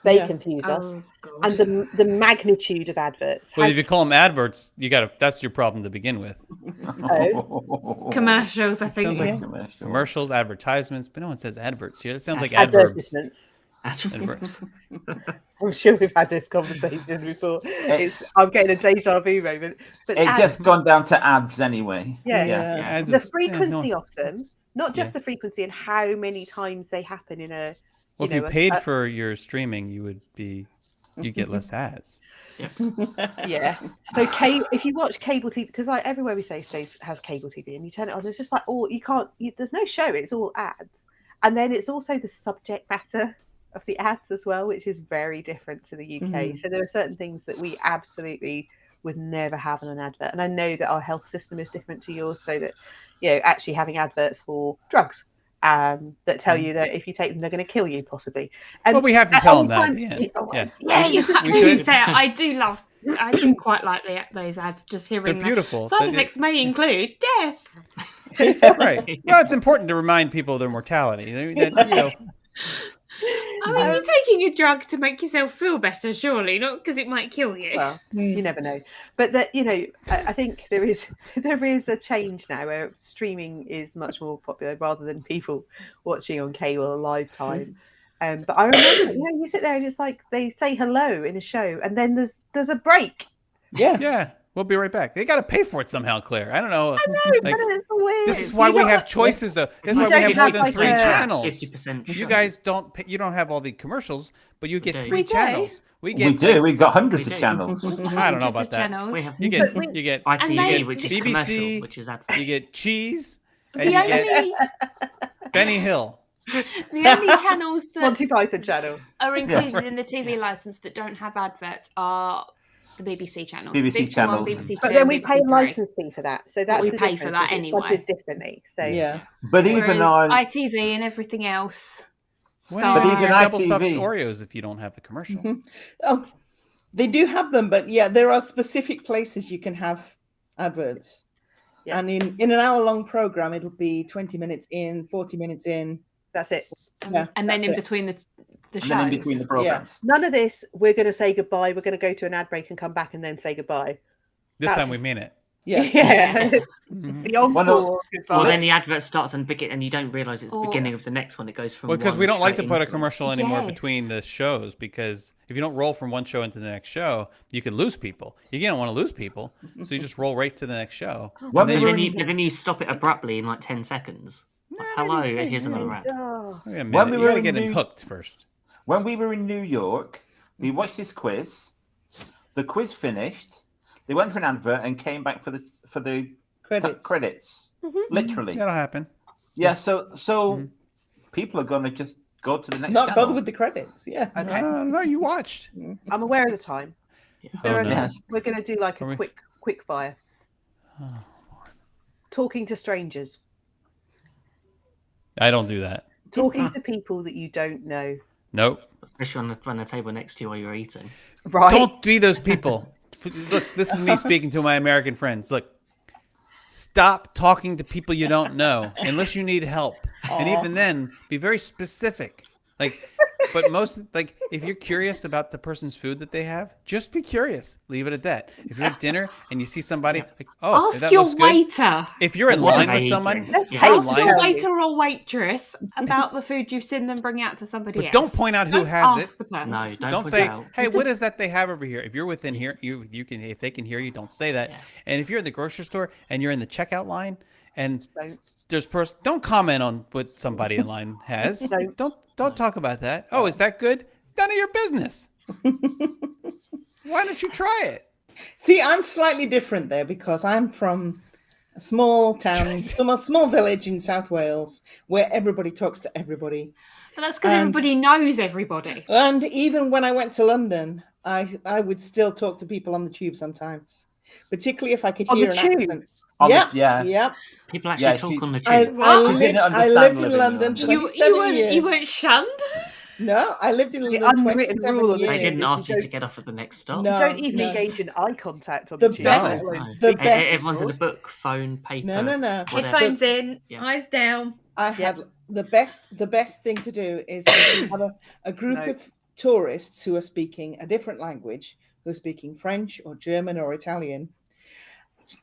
They Yeah. confuse us, Oh, God. and the magnitude of adverts. Well, How- if you call them adverts, you got to. That's your problem to begin with. Commercials, I think. sounds like Yeah. Commercials, advertisements, but no one says adverts here. It sounds like adverbs. advertisements. Adverbs. I'm sure we've had this conversation before. I'm getting a deja vu moment. But It's ads, just gone down to ads anyway. Yeah. Yeah. Ads the is- yeah, no frequency one- of them not just the frequency and how many times they happen in a. Well, if you paid for your streaming, you get less ads. Yeah. So if you watch cable TV, because like everywhere we say stays has cable TV, and you turn it on, it's just like there's no show, it's all ads, and then it's also the subject matter of the ads as well, which is very different to the UK. So there are certain things that we absolutely would never have in an advert, and I know that our health system is different to yours, so that actually having adverts for drugs. That tell you that if you take them, they're going to kill you, possibly. Well, we have to tell them that. To be fair, I do quite like those ads. Just hearing they're beautiful. Side effects may include death. Right. Well, it's important to remind people of their mortality. I mean, you're taking a drug to make yourself feel better, surely, not because it might kill you. Well, you never know. But that I think there is a change now where streaming is much more popular rather than people watching on cable a live time. But I remember, you sit there and it's like they say hello in a show, and then there's a break. Yeah. We'll be right back. They got to pay for it somehow, Claire. I don't know. I know, but it's weird. This is why we have choices. This is why we have more than 3 channels. 50%. You guys don't have all the commercials, but you get 3 channels. We do. We've got hundreds of channels. I don't know about that. You get ITV, which is BBC, commercial, which is advert. You get cheese, and you get Benny Hill. The only channels that Monty Python channel are included in the TV license that don't have adverts are the BBC channels. BBC channels. BBC Two, but then we BBC pay a 3. license fee for that, so that's we the pay difference. for that it's anyway. budgeted differently. So but even on ITV and everything else. But even double stuffed ITV Oreos if you don't have the commercial. Oh, they do have them, but there are specific places you can have adverts. Yeah. And in an hour-long program, it'll be 20 minutes in, 40 minutes in. That's it. Yeah, and then in between the shows. And then in between the programs. None of this. We're going to say goodbye. We're going to go to an ad break and come back and then say goodbye. This time we mean it. Yeah. The encore. Well, then the advert starts and you don't realise it's the beginning of the next one. It goes from because we don't like to put a into commercial anymore between the shows, because if you don't roll from one show into the next show, you could lose people. You don't want to lose people, so you just roll right to the next show. But then you stop it abruptly in like 10 seconds. Hello, here's another ad. When we were getting hooked first. When we were in New York, we watched this quiz. The quiz finished. They went for an advert and came back for the credits. Literally, that'll happen. Yeah, so people are going to just go to the next. Not channel. bother with the credits. Yeah. Okay. No, you watched. I'm aware of the time. Yeah. We're going to do like a quick fire. Oh, talking to strangers. I don't do that. Talking to people that you don't know. Nope. Especially on the table next to you while you're eating. Right. Don't be those people. Look, this is me speaking to my American friends. Look, stop talking to people you don't know unless you need help. And even then, be very specific. But if you're curious about the person's food that they have, just be curious. Leave it at that. If you're at dinner and you see somebody, ask that your looks good. waiter. If you're in line with someone, ask your waiter or waitress about the food you've seen them bring out to somebody else. Don't point out who has it. The person. No, don't say, "Hey, what is that they have over here?" If you're within here, you can. If they can hear you, don't say that. Yeah. And if you're in the grocery store and you're in the checkout line and don't comment on what somebody in line has. Don't talk about that. Oh, is that good? None of your business. Why don't you try it? See, I'm slightly different there because I'm from a small town, a small village in South Wales where everybody talks to everybody. But that's because everybody knows everybody. And even when I went to London, I would still talk to people on the tube sometimes, particularly if I could hear an accent. Yeah. People actually talk on the tube. I lived in London 27 years. You weren't shunned? No, I lived in London 27 years. They didn't ask you to get off at the next stop. No, you don't even engage in eye contact on the tube. The best. Everyone's in a book, phone, paper. No. Headphones in, eyes down. I had the best thing to do is to have a group of tourists who are speaking a different language, who are speaking French or German or Italian.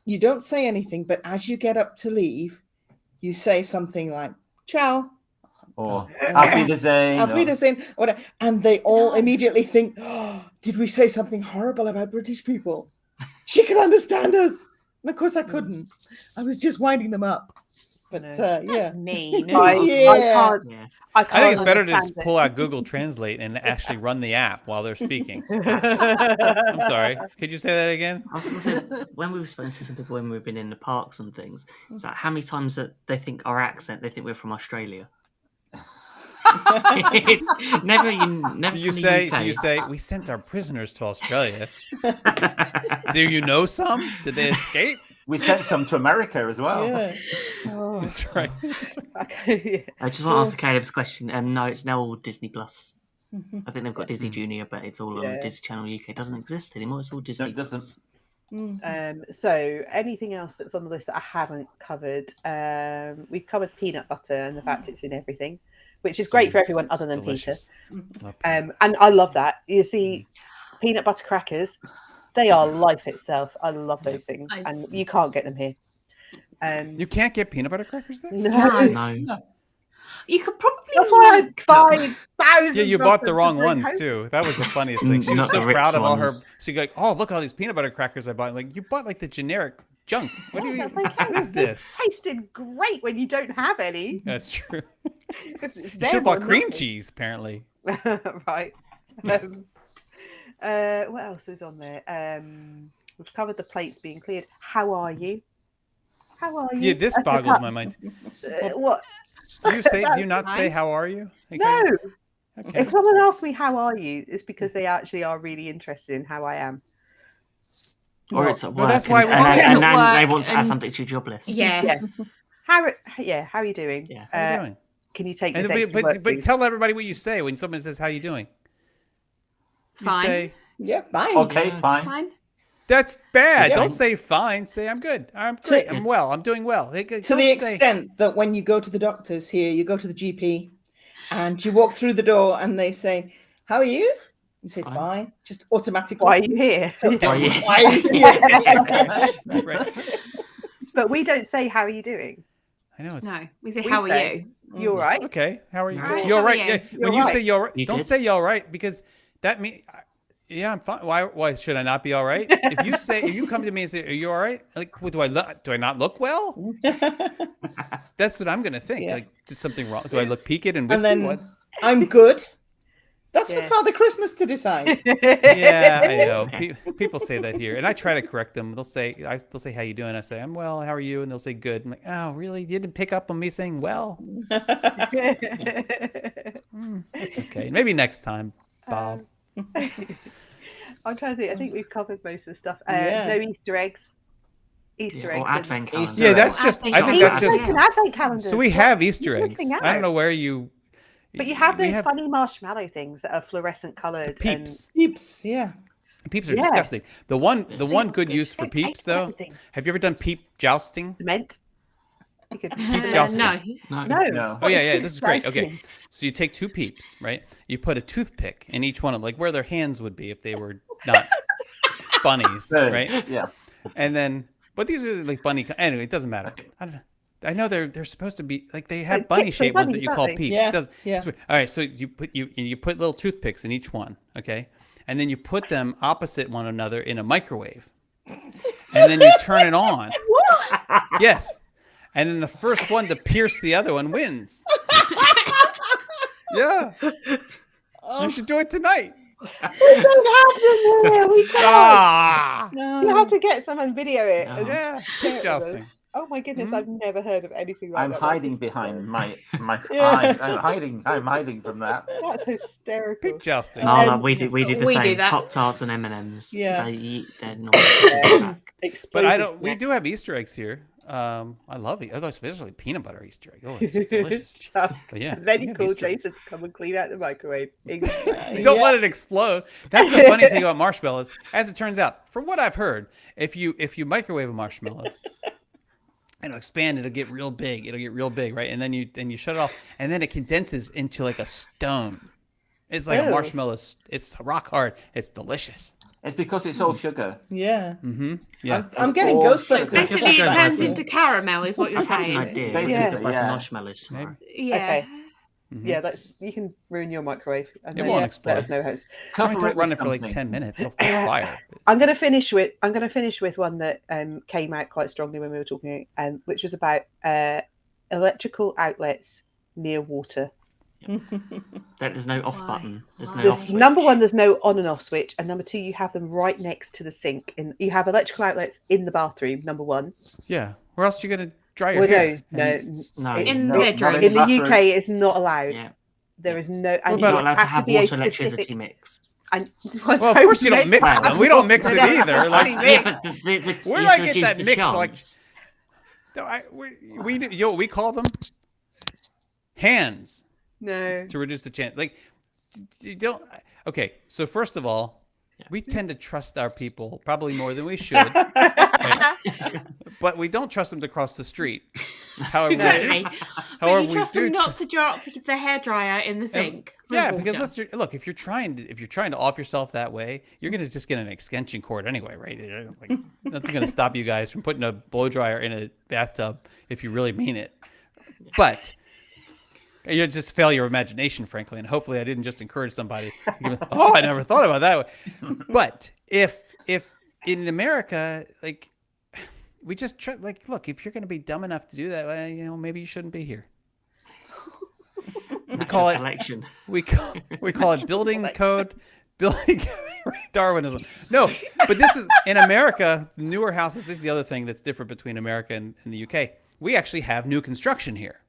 You don't say anything, but as you get up to leave, you say something like "ciao" or "auf Wiedersehen," "auf Wiedersehen," whatever, and they all immediately think, "Oh, did we say something horrible about British people? She can understand us." And of course, I couldn't. I was just winding them up. But No. yeah, That's mean. I Yeah. can't. Yeah. I can't I think it's better to just understand pull out Google Translate and actually run the app while they're speaking. it. I'm sorry. Could you say that again? I was going to say, when we've spoken to some people when we've been in the parks and things, it's like how many times that they think our accent, they think we're from Australia. It's never Do you from say? the Do you UK. say we sent our prisoners to Australia? Do you know some? Did they escape? We sent some to America as well. yeah. Oh, That's right. okay, I just want to answer Caleb's question. No, it's now all Disney Plus. I think they've got Disney Junior, but it's all on Yeah. Disney Channel UK. It doesn't exist anymore. It's all No, Disney it doesn't. Plus. yeah. So anything else that's on the list that I haven't covered? We've covered peanut butter and the fact it's in everything, which is great for everyone other than Delicious. Peter. And I love that. You see, peanut butter crackers, they are life itself. I love those things, and you can't get them here. You can't get peanut butter crackers there? No. No. You could probably. That's why I make buy them. thousands. Yeah, you of bought them the to wrong bring ones home. too. That was the funniest thing. She was Not so the Ritz proud of all her. ones. She'd go like, "Oh, look at all these peanut butter crackers I bought." Like, you bought like the generic junk. What do you? What is this? Tasted great when you don't have any. That's true. It's You should them have bought or cream nothing. cheese. Apparently. Right. What else is on there? We've covered the plates being cleared. How are you? How are you? Yeah, this That's a boggles cut- my mind. What? Do you not say Fine. how are you? Okay. No. Okay. If someone asks me how are you, it's because they actually are really interested in how I am. Or it's at Well, work. that's why we and say- then At they work want to add and- something to your job list. Yeah. How are you doing? Yeah. How you doing? Can you take And this then extra work, but please? tell everybody what you say when someone says how you doing. You Fine. say Yeah, fine. Okay, Yeah. fine. Fine. that's bad. Yeah. Don't say fine. Say I'm good. I'm To- great. I'm well. I'm doing well. To the Don't say- extent that when you go to the doctors here, you go to the GP and you walk through the door and they say, "How are you?" You say, Fine. "Fine." Just automatically. Why are you here? So- Are you- Why are you here? Right. But we don't say how are you doing. I know. It's, No. We say, We how are say- you? You all right? Okay. How are you? Right, You're how are right. you? Yeah. You're When you right. say you're right, You don't good? say you're right because that means yeah, I'm fine. Why should I not be all right? If you come to me and say, "Are you all right?" Like, what, do I not look well? That's what I'm gonna think. Yeah. Like, is something wrong? Do I look peaked and And wispy? then What? I'm good. That's Yeah. for Father Christmas to decide. Yeah, I know. People say that here, and I try to correct them. They'll say, "How you doing?" I say, "I'm well. How are you?" And they'll say, "Good." I'm like, "Oh, really? You didn't pick up on me saying well? It's okay. Maybe next time, Bob." I'm trying to think. I think we've covered most of the stuff. Yeah. No Easter eggs. Easter Yeah, eggs. or advent calendars. Easter Yeah, eggs. that's just. I think Easter that's eggs just. and advent calendars. So we have Easter You're eggs. missing I don't out. know where you. But you have we those funny marshmallow things that are fluorescent coloured. peeps. Peeps, yeah. Peeps are Yeah. disgusting. The one good good. use for Don't peeps taste though. everything. Have you ever done peep jousting? Cement. You could jousting. No. No. No. No. Oh yeah, this is great. Okay, Jousting. so you take two peeps, right? You put a toothpick in each one of them, like where their hands would be if they were not bunnies, right? Yeah. And then, but these are like bunny. Anyway, it doesn't matter. I don't know. I know they're supposed to be like they have Like bunny picks and shaped ones that bunnies, you call aren't they? peeps. Yeah, It does- yeah. it's weird. All right, so you put little toothpicks in each one, okay, and then you put them opposite one another in a microwave, and then you turn it on. Yes, and then the first one to pierce the other one wins. Yeah, you should do it tonight. We don't have them here. We can't. Ah, You have to get someone and video it. No. and yeah, share peep it with jousting. us. Oh my goodness, Mhm. I've never heard of anything like I'm that. hiding behind my Yeah. eye. I'm hiding from that. That's hysterical. Peep jousting. Oh, No, we do the We do same. that. Pop tarts and M&Ms. Yeah. They're not. But I Explosive don't. We snack. do have Easter eggs here. I love it. Especially peanut butter Easter egg. Oh, it's so delicious. But yeah, And then we you have call Easter eggs. Jason to come and clean out the microwave. Exactly. Don't Yeah. let it explode. That's the funny thing about marshmallows. As it turns out, from what I've heard, if you microwave a marshmallow, it'll expand. It'll get real big. Right? And then you shut it off, and then it condenses into like a stone. It's like a Ew. marshmallow. It's rock hard. It's delicious. It's because it's all sugar. Yeah. Mm-hmm. Yeah. I'm getting all Ghostbusters. sugar. Basically, it Go turns back. into caramel, is what you're I've got an saying. idea. Basically, Yeah. Buy some yeah. marshmallows tomorrow. Yeah. Okay. Mhm. Yeah, that's you can ruin your microwave. And It then won't let explode. us know how it's. Cover Don't it run with it for like something. 10 minutes. It'll catch fire. I'm going to finish with one that came out quite strongly when we were talking, which was about a electrical outlets near water. There's no off Why? button. There's no There's, off switch. number one, there's no on and off switch, and number two, you have them right next to the sink. And you have electrical outlets in the bathroom. Number one. Yeah. Where else are you gonna dry your Well, hair? no. No. In the No, bedroom. not In the bathroom. UK, it's not allowed. Yeah. There is no. What And You're about- not allowed to has have be a water electricity specific- mix. And, Well, of course you don't mix Well, them. We don't mix it either. Like, Yeah, but the where you do I have to get reduce that the mix? Like, chance. no, we call them hands no. to reduce the chance. Like, you don't. Okay, so first of all, we tend to trust our people probably more than we should, but we don't trust them to cross the street. However, Exactly. however, But you we trust do. them not to drop the hairdryer in the sink. for Yeah, water. because look, if you're trying to off yourself that way, you're gonna just get an extension cord anyway, right? Like, nothing's gonna stop you guys from putting a blow dryer in a bathtub if you really mean it. But you just fail your imagination, frankly, and hopefully I didn't just encourage somebody. Oh, I never thought about that way. But if in America, like, we just try, like, look, if you're gonna be dumb enough to do that, well, maybe you shouldn't be here. We call it selection. we call it building code, building Darwinism. No, but this is in America. Newer houses. This is the other thing that's different between America and the UK. We actually have new construction here,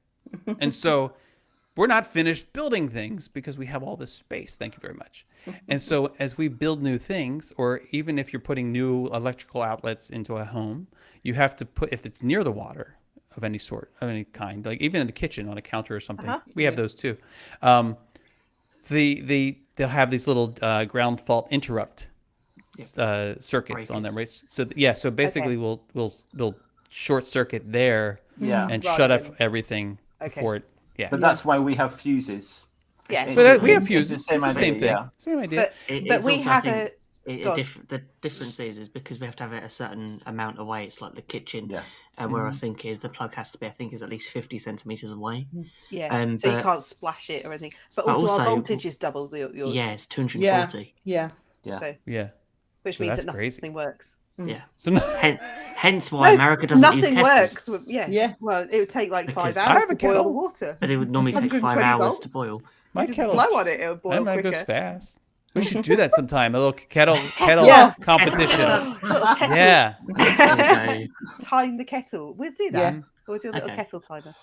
and so we're not finished building things because we have all this space. Thank you very much. And so as we build new things, or even if you're putting new electrical outlets into a home, you have to put, if it's near the water of any sort, of any kind, like even in the kitchen on a counter or something, we have those too. They'll have these little ground fault interrupt circuits on them, right? So so basically we'll short circuit there Yeah. and Rather shut off than- everything before it. Yeah. But that's why we have fuses. Yeah. So that we have It's fuses. the same It's the same idea, thing. yeah. Same idea. But we also, have I think, go on. the difference is because we have to have it a certain amount away. It's like the kitchen, Yeah. where I think is the plug has to be. I think is at least 50 centimeters away. Yeah. So you can't splash it or anything. But but also, our also- voltage is double yours. Yeah, it's 240. Yeah. So, Yeah. which So means that's that crazy. nothing works. Yeah. So Hence why America doesn't use Nothing kettles. works. Yeah. Yeah. Well, it would take like Because- 5 I hours have a to boil kettle. the water. But it would normally take 120 5 hours volts. to boil. my Just kettle, blow on it, it'll boil mine goes quicker. fast. We should do that sometime. A little kettle Yeah. competition. Little kettle. Yeah. Okay. Time the kettle. We'll do that. Yeah. We'll do a little Okay. kettle timer.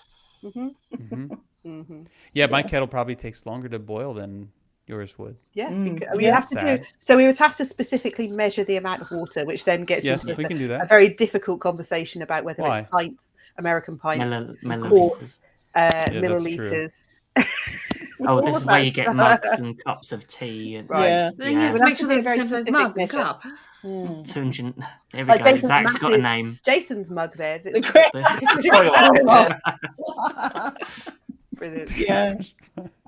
Yeah, my kettle probably takes longer to boil than yours would. Yeah, Mm. because we Yeah. have to do. Sad. So we would have to specifically measure the amount of water, which then gets Yes, into we can do a that. very difficult conversation about whether Why? it's pints, American pints, Milliliters. that's true. milliliters. Oh, this All is where of you that get mugs and cups of tea. And Right. Yeah. Then you have Yeah. to make sure We'd they're have the to same be size a mug and specific measure. cup. 200. There we Like go. Jason's Zach's got a massive- name. Jason's mug there. The That's cra- brilliant. Yeah.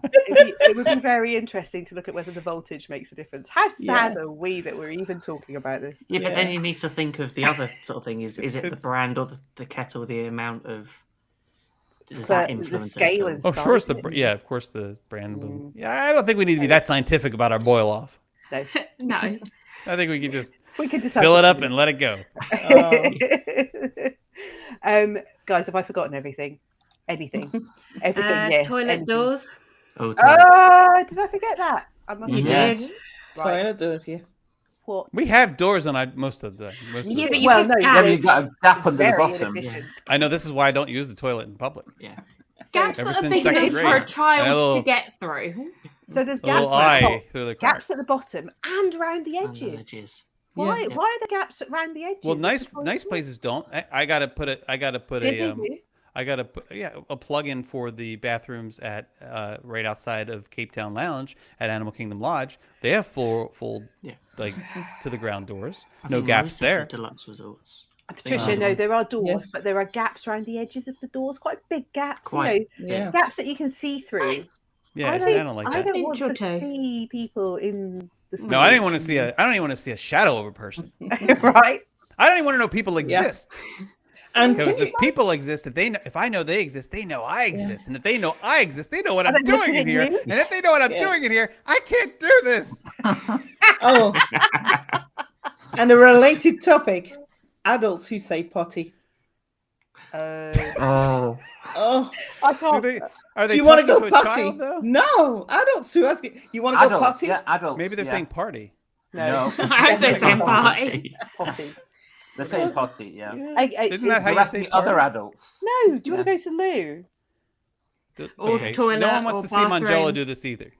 It would be very interesting to look at whether the voltage makes a difference. How sad Yeah. are we that we're even talking about this? Yeah, but then Yeah. you need to think of the other sort of thing. Is it the brand or the kettle? The amount of does that The influence scale it? and Oh, sure. It's size. yeah, of course the brand. Yeah, I don't think we need to be that scientific about our boil off. No, No. I think we can just we could just fill it up and let it go. Guys, have I forgotten everything? Anything? Everything? Yes. Toilet anything. doors. Oh, toilets. Did I forget that? I must You have. did. Right. Toilet doors, yeah. What? We have doors on our most of the Yeah, but time. you Well, have no, Yeah, but gaps. you've got a gap under the Very bottom. inefficient. I know this is why I don't use the toilet in public. Yeah. Gaps Ever that are since big second enough for grade. a And a child little- to get through. So there's A gaps little at the eye top, through the crack. gaps at the bottom, and around the edges. Edges. Why? Yeah. Why are the gaps around the edges? Well, nice Of the toilet nice door? places don't. I gotta put Did they do? a plug in for the bathrooms at right outside of Cape Town Lounge at Animal Kingdom Lodge. They have full Yeah. like to the ground doors. I No think gaps most of there. the deluxe resorts. Patricia, Oh, no, nice. there are doors, Yeah. but there are gaps around the edges of the doors, quite big gaps. Quite. Yeah. Gaps that you can see through. Yeah, I I don't like I that. don't want Inch or to two. see people in the No, I don't even want to see I don't even want to see a shadow of a person. right? I don't even want to know people exist. And Because can if people exist, if I know they exist, they know I exist, and if they know I exist, they know what Are I'm they doing looking in at here. you? And if they know what I'm Yeah. doing in here, I can't do this. oh, and a related topic: adults who say potty. Oh, Oh, I Do can't. they? Are do they you want to talking go to a potty? child though? No, adults who ask you. You want to go adults, potty? yeah, adults. Maybe they're yeah. saying party. No. No. I hope they're saying Party. party. Potty. They're saying potty, yeah. Isn't that how They're you asking say other party? adults. No, do you want to Yes. go to the loo? Or Okay. toilet, No one wants or to see Manjula bathroom. do this either.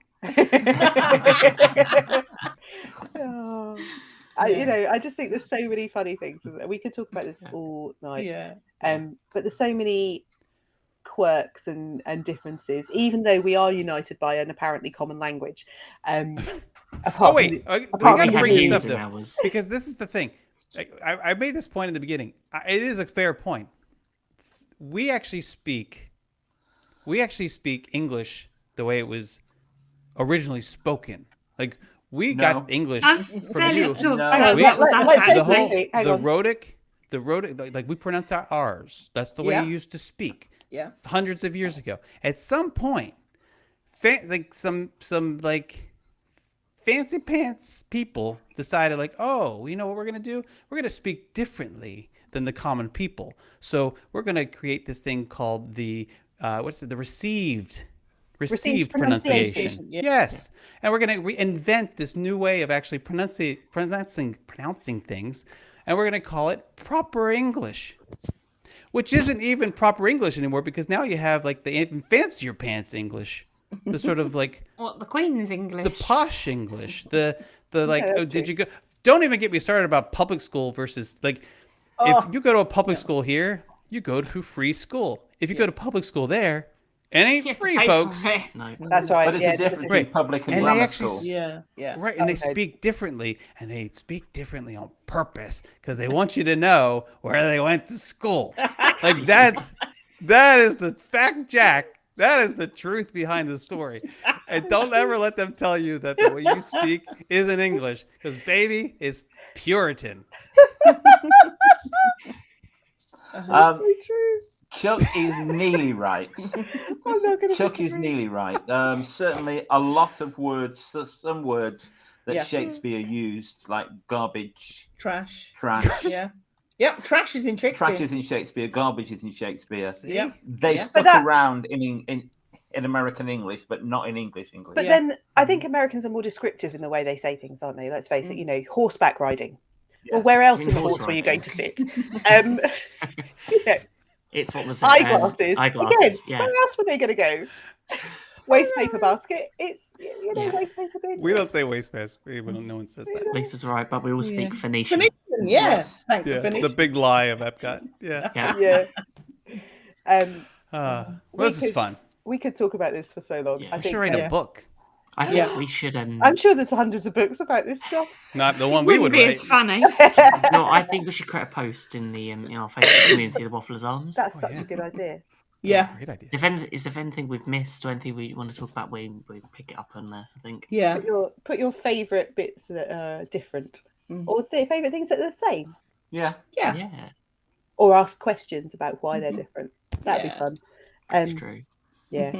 Oh, Yeah. I just think there's so many funny things. We could talk about this all night. Yeah. But there's so many quirks and differences, even though we are united by an apparently common language. Oh wait, we apart got from to the bring this views up in though, ours. because this is the thing. I made this point in the beginning. It is a fair point. We actually speak English the way it was originally spoken. Like we No. got English I'm from fairly you. sure No. that We- was us let's actually. The whole Hang on. the rhotic, like we pronounce our R's. That's the way Yeah. you used to speak Yeah. hundreds of years ago. At some point, like some like fancy pants people decided, like, oh, you know what we're gonna do? We're gonna speak differently than the common people. So we're gonna create this thing called the the received pronunciation. Yeah. Yes, and we're gonna reinvent this new way of actually pronouncing things, and we're gonna call it proper English, which isn't even proper English anymore, because now you have like the even fancier pants English, the sort of like What, the Queen's English? the posh English, the like, that's oh, did true. you go? Don't even get me started about public school versus like, if you go to a public school here, you go to free school. If you go to public school there, it ain't You have to free, pay folks. for it. No. That's right. But it's yeah, a difference Right. between public and And they grammar actually school. Yeah. Yeah. Right, and they Okay. speak differently, and they speak differently on purpose because they want you to know where they went to school. Like that is the fact, Jack. That is the truth behind the story. And don't ever let them tell you that the way you speak isn't English, because baby, it's Puritan. Um, so true. Chuck is nearly right. I'm not going to. Chuck is nearly right. Certainly, a lot of words, some words that Yeah. Shakespeare used, like garbage, Trash. trash. Yeah. Yep. Trash is in Shakespeare. Trash is in Shakespeare, garbage is in Shakespeare. Yeah. They've Yeah. stuck But that- around in American English, but not in English. But Yeah. then I think Americans are more descriptive in the way they say things, aren't they? Let's face it. You know, horseback riding. Well, Yes. where else In in the horse horse were you riding. going to sit? Um, you know, It's what was it? eyeglasses. Eyeglasses. Again, Yeah. where else were they going to go? Waste paper basket. It's Yeah. waste paper bin. We don't say waste pass. No one says that. Lisa's right, but we all speak Yeah. Phoenician. Phoenician. Yeah. Yes. Thanks Yeah, for the Phoenician. big lie of Epcot. Yeah. Yeah. Yeah. Well, this is could- fun. We could talk about this for so long. Yeah. I We think, should write yeah. a book. I think Yeah. we should. I'm sure there's hundreds of books about this stuff. Not the one we would Wouldn't be write. as funny. No, I think we should create a post in the in our Facebook community, the Wafflers Arms. That's Oh, such yeah. a good idea. Yeah. Great idea. Is there anything we've missed or anything we want to talk about? We pick it up on there. I think. Yeah. Put your favourite bits that are different, Mm. or the favourite things that are the same, Yeah. Yeah. Yeah, or ask questions about why they're Mhm. different. That'd Yeah. be fun. it's true. Yeah,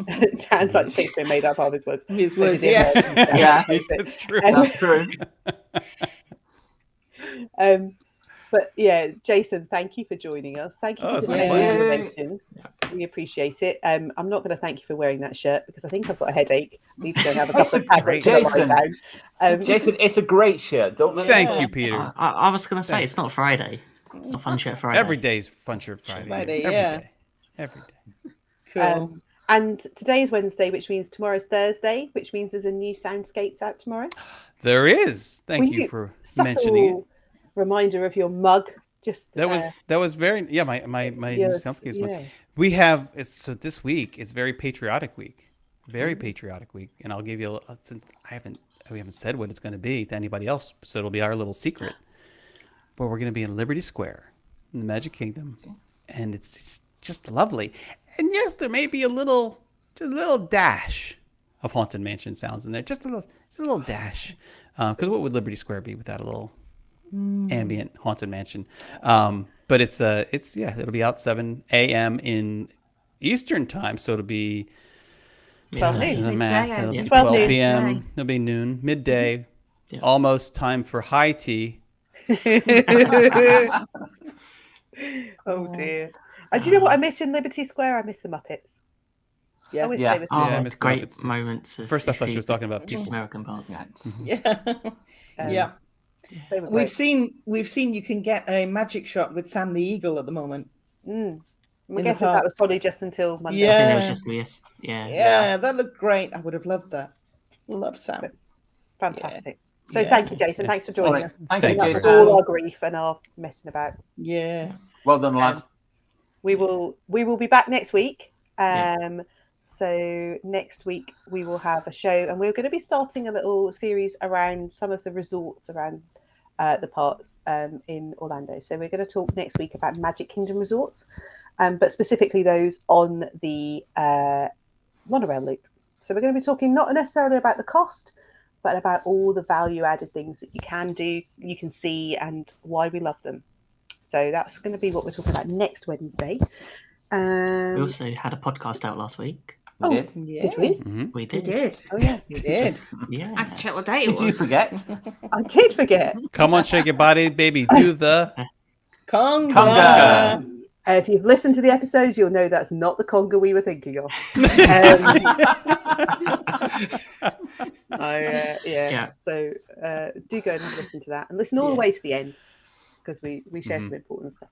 Dan's like Shakespeare made up half his words. His words. Maybe Yeah. different. Yeah. That's true. That's true. But yeah, Jason, thank you for joining us. Thank you Oh, for it's the my pleasure. information. We appreciate it. I'm not going to thank you for wearing that shirt because I think I've got a headache. I need to go and have a couple of tablets to lie Jason. down. Jason, it's a great shirt. Don't let Thank it you, go. Peter. I was going to say it's not Friday. It's not Fun Shirt Friday. Every day's Fun Shirt Friday. Friday, Every yeah. day. Every day. Cool. And today is Wednesday, which means tomorrow's Thursday, which means there's a new Soundscapes out tomorrow. There is. Thank Will you you- for mentioning it. Subtle reminder of your mug. Just That was very my new yes, soundscapes yeah. mug. We have so this week it's very patriotic week, very Mm-hmm. patriotic week, and I'll give you we haven't said what it's going to be to anybody else, so it'll be our little secret. But we're going to be in Liberty Square, in the Magic Kingdom, and it's just lovely. And yes, there may be a little dash of Haunted Mansion sounds in there, just a little dash, because what would Liberty Square be without a little ambient Haunted Mansion? But it'll be out 7 a.m. in Eastern time, so it'll be Yeah. Well, the math. It'll be 12 12 noon. p.m. It'll be noon, midday, Yeah. almost time for high tea. Oh dear. Do you know what I miss in Liberty Square? I miss the Muppets. Yeah. I wish Yeah. they were Oh, Yeah, I missed the great Muppets too. moments. Of First, I thought she was talking about just people. American parts. Yeah. Yeah. Yeah. They were We've great. seen you can get a magic shot with Sam the Eagle at the moment. My In guess the is that was parks. probably just until Monday. I think Yeah. it was just yes. Yeah. Yeah, that looked great. I would have loved that. Love Sam. Fantastic. So Yeah. thank you, Jason. Thanks for All joining right. us. Thank Thank you, you. For Jason. all our grief and our messing about. Yeah. Well done, lad. We will be back next week. Yeah. So next week we will have a show, and we're going to be starting a little series around some of the resorts around the parks in Orlando. So we're going to talk next week about Magic Kingdom resorts, but specifically those on the monorail loop. So we're going to be talking not necessarily about the cost, but about all the value-added things that you can do, you can see, and why we love them. So that's going to be what we're talking about next Wednesday. We also had a podcast out last week. We did. Yeah. Did we? Mhm. We We did. did. Oh yeah, You did. Yeah. I have to check what date it Did you was. forget? I did forget. Come on, shake your body, baby. Do the. Conga. Conga. If you've listened to the episodes, you'll know that's not the conga we were thinking of. Yeah. So do go and have a listen to that, and listen all the way to the end, because we share some important stuff.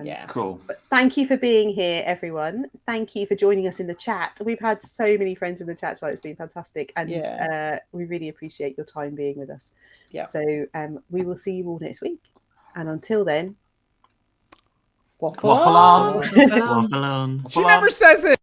Yeah. Cool. But thank you for being here, everyone. Thank you for joining us in the chat. We've had so many friends in the chat, so it's been fantastic, and we really appreciate your time being with us. Yeah. So we will see you all next week, and until then, Waffle Waffle on. on. Waffle on. She never says it.